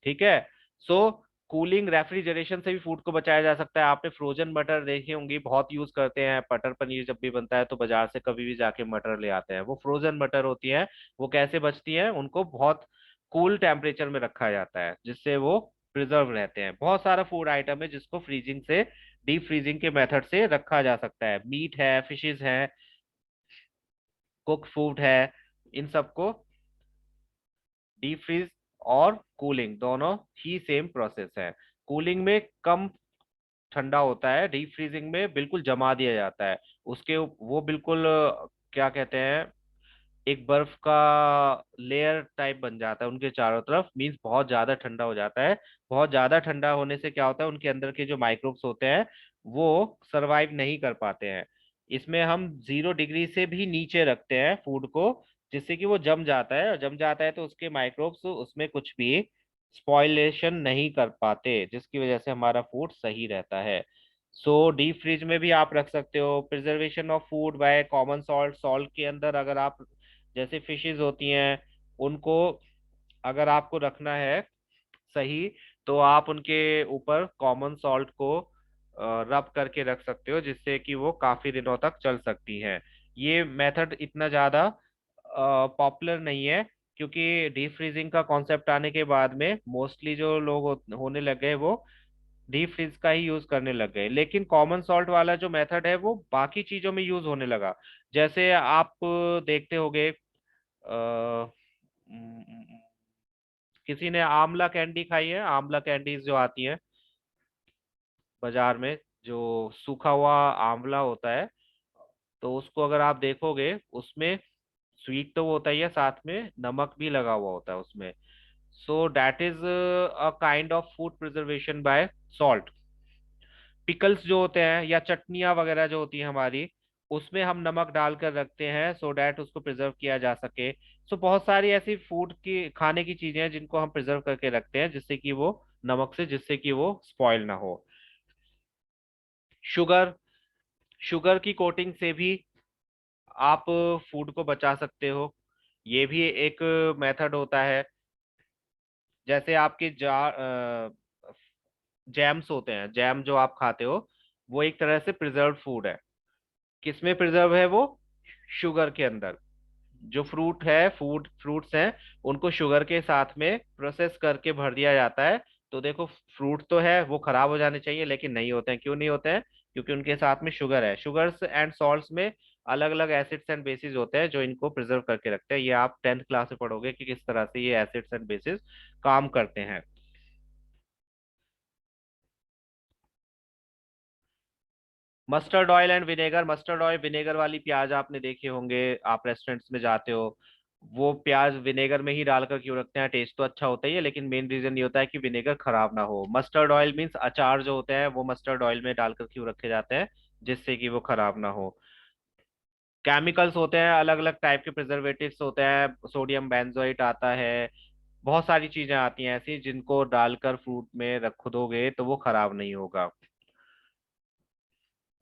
ठीक है। सो कूलिंग रेफ्रिजरेशन से भी फूड को बचाया जा सकता है। आपने फ्रोजन मटर देखी होंगी, बहुत यूज करते हैं। मटर पनीर जब भी बनता है तो बाजार से कभी भी जाके मटर ले आते हैं, वो फ्रोजन मटर होती है। वो कैसे बचती हैं, उनको बहुत कूल टेम्परेचर में रखा जाता है जिससे वो प्रिजर्व रहते हैं। बहुत सारा फूड आइटम है जिसको फ्रीजिंग से, डीप फ्रीजिंग के मेथड से रखा जा सकता है। मीट है, फिशेज है, कुक फूड है, इन सबको डीप फ्रीज और कूलिंग दोनों ही सेम प्रोसेस है। कूलिंग में कम ठंडा होता है, डीप फ्रीजिंग में बिल्कुल जमा दिया जाता है। वो बिल्कुल क्या कहते हैं, एक बर्फ का लेयर टाइप बन जाता है उनके चारों तरफ, मीन्स बहुत ज्यादा ठंडा हो जाता है। बहुत ज्यादा ठंडा होने से क्या होता है, उनके अंदर के जो माइक्रोब्स होते हैं वो सरवाइव नहीं कर पाते हैं। इसमें हम 0 डिग्री से भी नीचे रखते हैं फूड को, जिससे कि वो जम जाता है, और जम जाता है तो उसके माइक्रोब्स उसमें कुछ भी स्पॉइलेशन नहीं कर पाते, जिसकी वजह से हमारा फूड सही रहता है। सो डीप फ्रिज में भी आप रख सकते हो। Preservation of food by common salt, salt के अंदर अगर आप, जैसे फिशेज होती हैं, उनको अगर आपको रखना है सही, तो आप उनके ऊपर कॉमन सॉल्ट को रब करके रख सकते हो, जिससे कि वो काफी दिनों तक चल सकती हैं। ये मेथड इतना ज्यादा पॉपुलर नहीं है, क्योंकि डीप फ्रीजिंग का कॉन्सेप्ट आने के बाद में मोस्टली जो लोग होने लग गए वो डीप फ्रीज का ही यूज करने लग गए। लेकिन कॉमन सॉल्ट वाला जो मेथड है वो बाकी चीजों में यूज होने लगा। जैसे आप देखते होंगे, किसी ने आंवला कैंडी खाई है? आंवला कैंडीज जो आती हैं बाजार में, जो सूखा हुआ आंवला होता है, तो उसको अगर आप देखोगे उसमें स्वीट तो वो होता ही है, साथ में नमक भी लगा हुआ होता है उसमें। So that is a kind of food preservation by salt. Pickles जो होते हैं या चटनियाँ वगैरह जो होती हैं हमारी, उसमें हम नमक डालकर रखते हैं सो डैट उसको प्रिजर्व किया जा सके। सो बहुत सारी ऐसी फूड की, खाने की चीजें हैं जिनको हम प्रिजर्व करके रखते हैं जिससे कि वो नमक से, जिससे कि वो स्पॉइल ना हो। शुगर, शुगर की कोटिंग से भी आप फूड को बचा सकते हो। ये भी एक मेथड होता है। जैसे आपके जैम्स होते हैं, जैम जो आप खाते हो, वो एक तरह से प्रिजर्व फूड है। किसमें प्रिजर्व है वो? शुगर के अंदर। जो फ्रूट है, फ्रूट्स हैं, उनको शुगर के साथ में प्रोसेस करके भर दिया जाता है। तो देखो, फ्रूट तो है वो खराब हो जाने चाहिए, लेकिन नहीं होते हैं। क्यों नहीं होते हैं? क्योंकि उनके साथ में शुगर है। शुगर्स एंड सॉल्ट्स में अलग अलग एसिड्स एंड बेसिस होते हैं जो इनको प्रिजर्व करके रखते हैं। ये आप 10th क्लास में पढ़ोगे कि किस तरह से ये एसिड्स एंड बेसिस काम करते हैं। Mustard oil and vinegar, mustard oil vinegar वाली प्याज आपने देखे होंगे, आप रेस्टोरेंट्स में जाते हो, वो प्याज विनेगर में ही डालकर क्यों रखते हैं? टेस्ट तो अच्छा होता ही है, लेकिन मेन रीजन ये होता है कि विनेगर खराब ना हो। मस्टर्ड ऑयल मीन्स अचार जो होते हैं वो मस्टर्ड ऑयल में डालकर क्यों रखे जाते हैं? जिससे कि वो खराब ना हो। केमिकल्स होते हैं, अलग अलग टाइप के प्रिजर्वेटिव्स होते हैं, सोडियम बेंजोएट आता है, बहुत सारी चीजें आती हैं ऐसी जिनको डालकर फ्रूट में रख दोगे तो वो खराब नहीं होगा।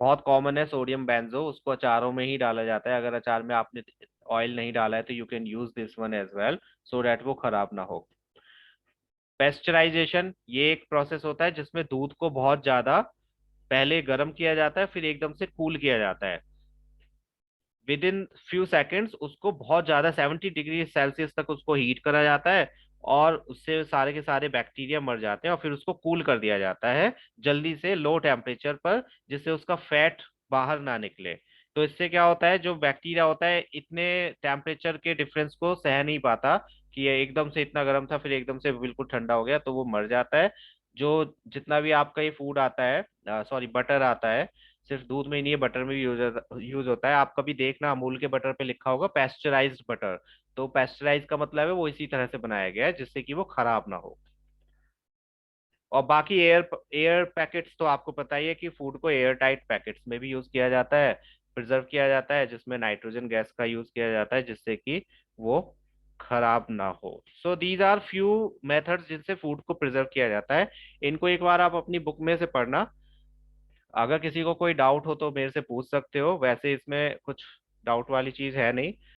बहुत कॉमन है सोडियम बेंजो, उसको अचारों में ही डाला जाता है। अगर अचार में आपने ऑयल नहीं डाला है तो you can use this one as well, so that वो खराब ना हो। पेस्चराइजेशन, ये एक प्रोसेस होता है जिसमें दूध को बहुत ज्यादा पहले गर्म किया जाता है, फिर एकदम से कूल किया जाता है। विद इन फ्यू सेकेंड्स उसको बहुत ज्यादा 70 डिग्री सेल्सियस तक उसको हीट करा जाता है, और उससे सारे के सारे बैक्टीरिया मर जाते हैं, और फिर उसको कूल कर दिया जाता है जल्दी से, लो टेम्परेचर पर, जिससे उसका फैट बाहर ना निकले। तो इससे क्या होता है, जो बैक्टीरिया होता है इतने टेम्परेचर के डिफरेंस को सह नहीं पाता, कि ये एकदम से इतना गर्म था फिर एकदम से बिल्कुल ठंडा हो गया, तो वो मर जाता है। जो जितना भी आपका ये फूड आता है, सॉरी बटर आता है, सिर्फ दूध में ही नहीं है, बटर में भी यूज होता है। आप कभी देखना अमूल के बटर पे लिखा होगा पेस्चराइज्ड बटर। तो पेस्चराइज का मतलब है वो इसी तरह से बनाया गया है जिससे कि वो खराब ना हो। और बाकी एयर एयर पैकेट्स तो आपको पता ही है कि फूड को एयर टाइट पैकेट्स में भी यूज किया जाता है, प्रिजर्व किया जाता है, जिसमें नाइट्रोजन गैस का यूज किया जाता है जिससे कि वो खराब ना हो। So these are few methods जिनसे फूड को प्रिजर्व किया जाता है। इनको एक बार आप अपनी बुक में से पढ़ना। अगर किसी को कोई डाउट हो तो मेरे से पूछ सकते हो, वैसे इसमें कुछ डाउट वाली चीज है नहीं।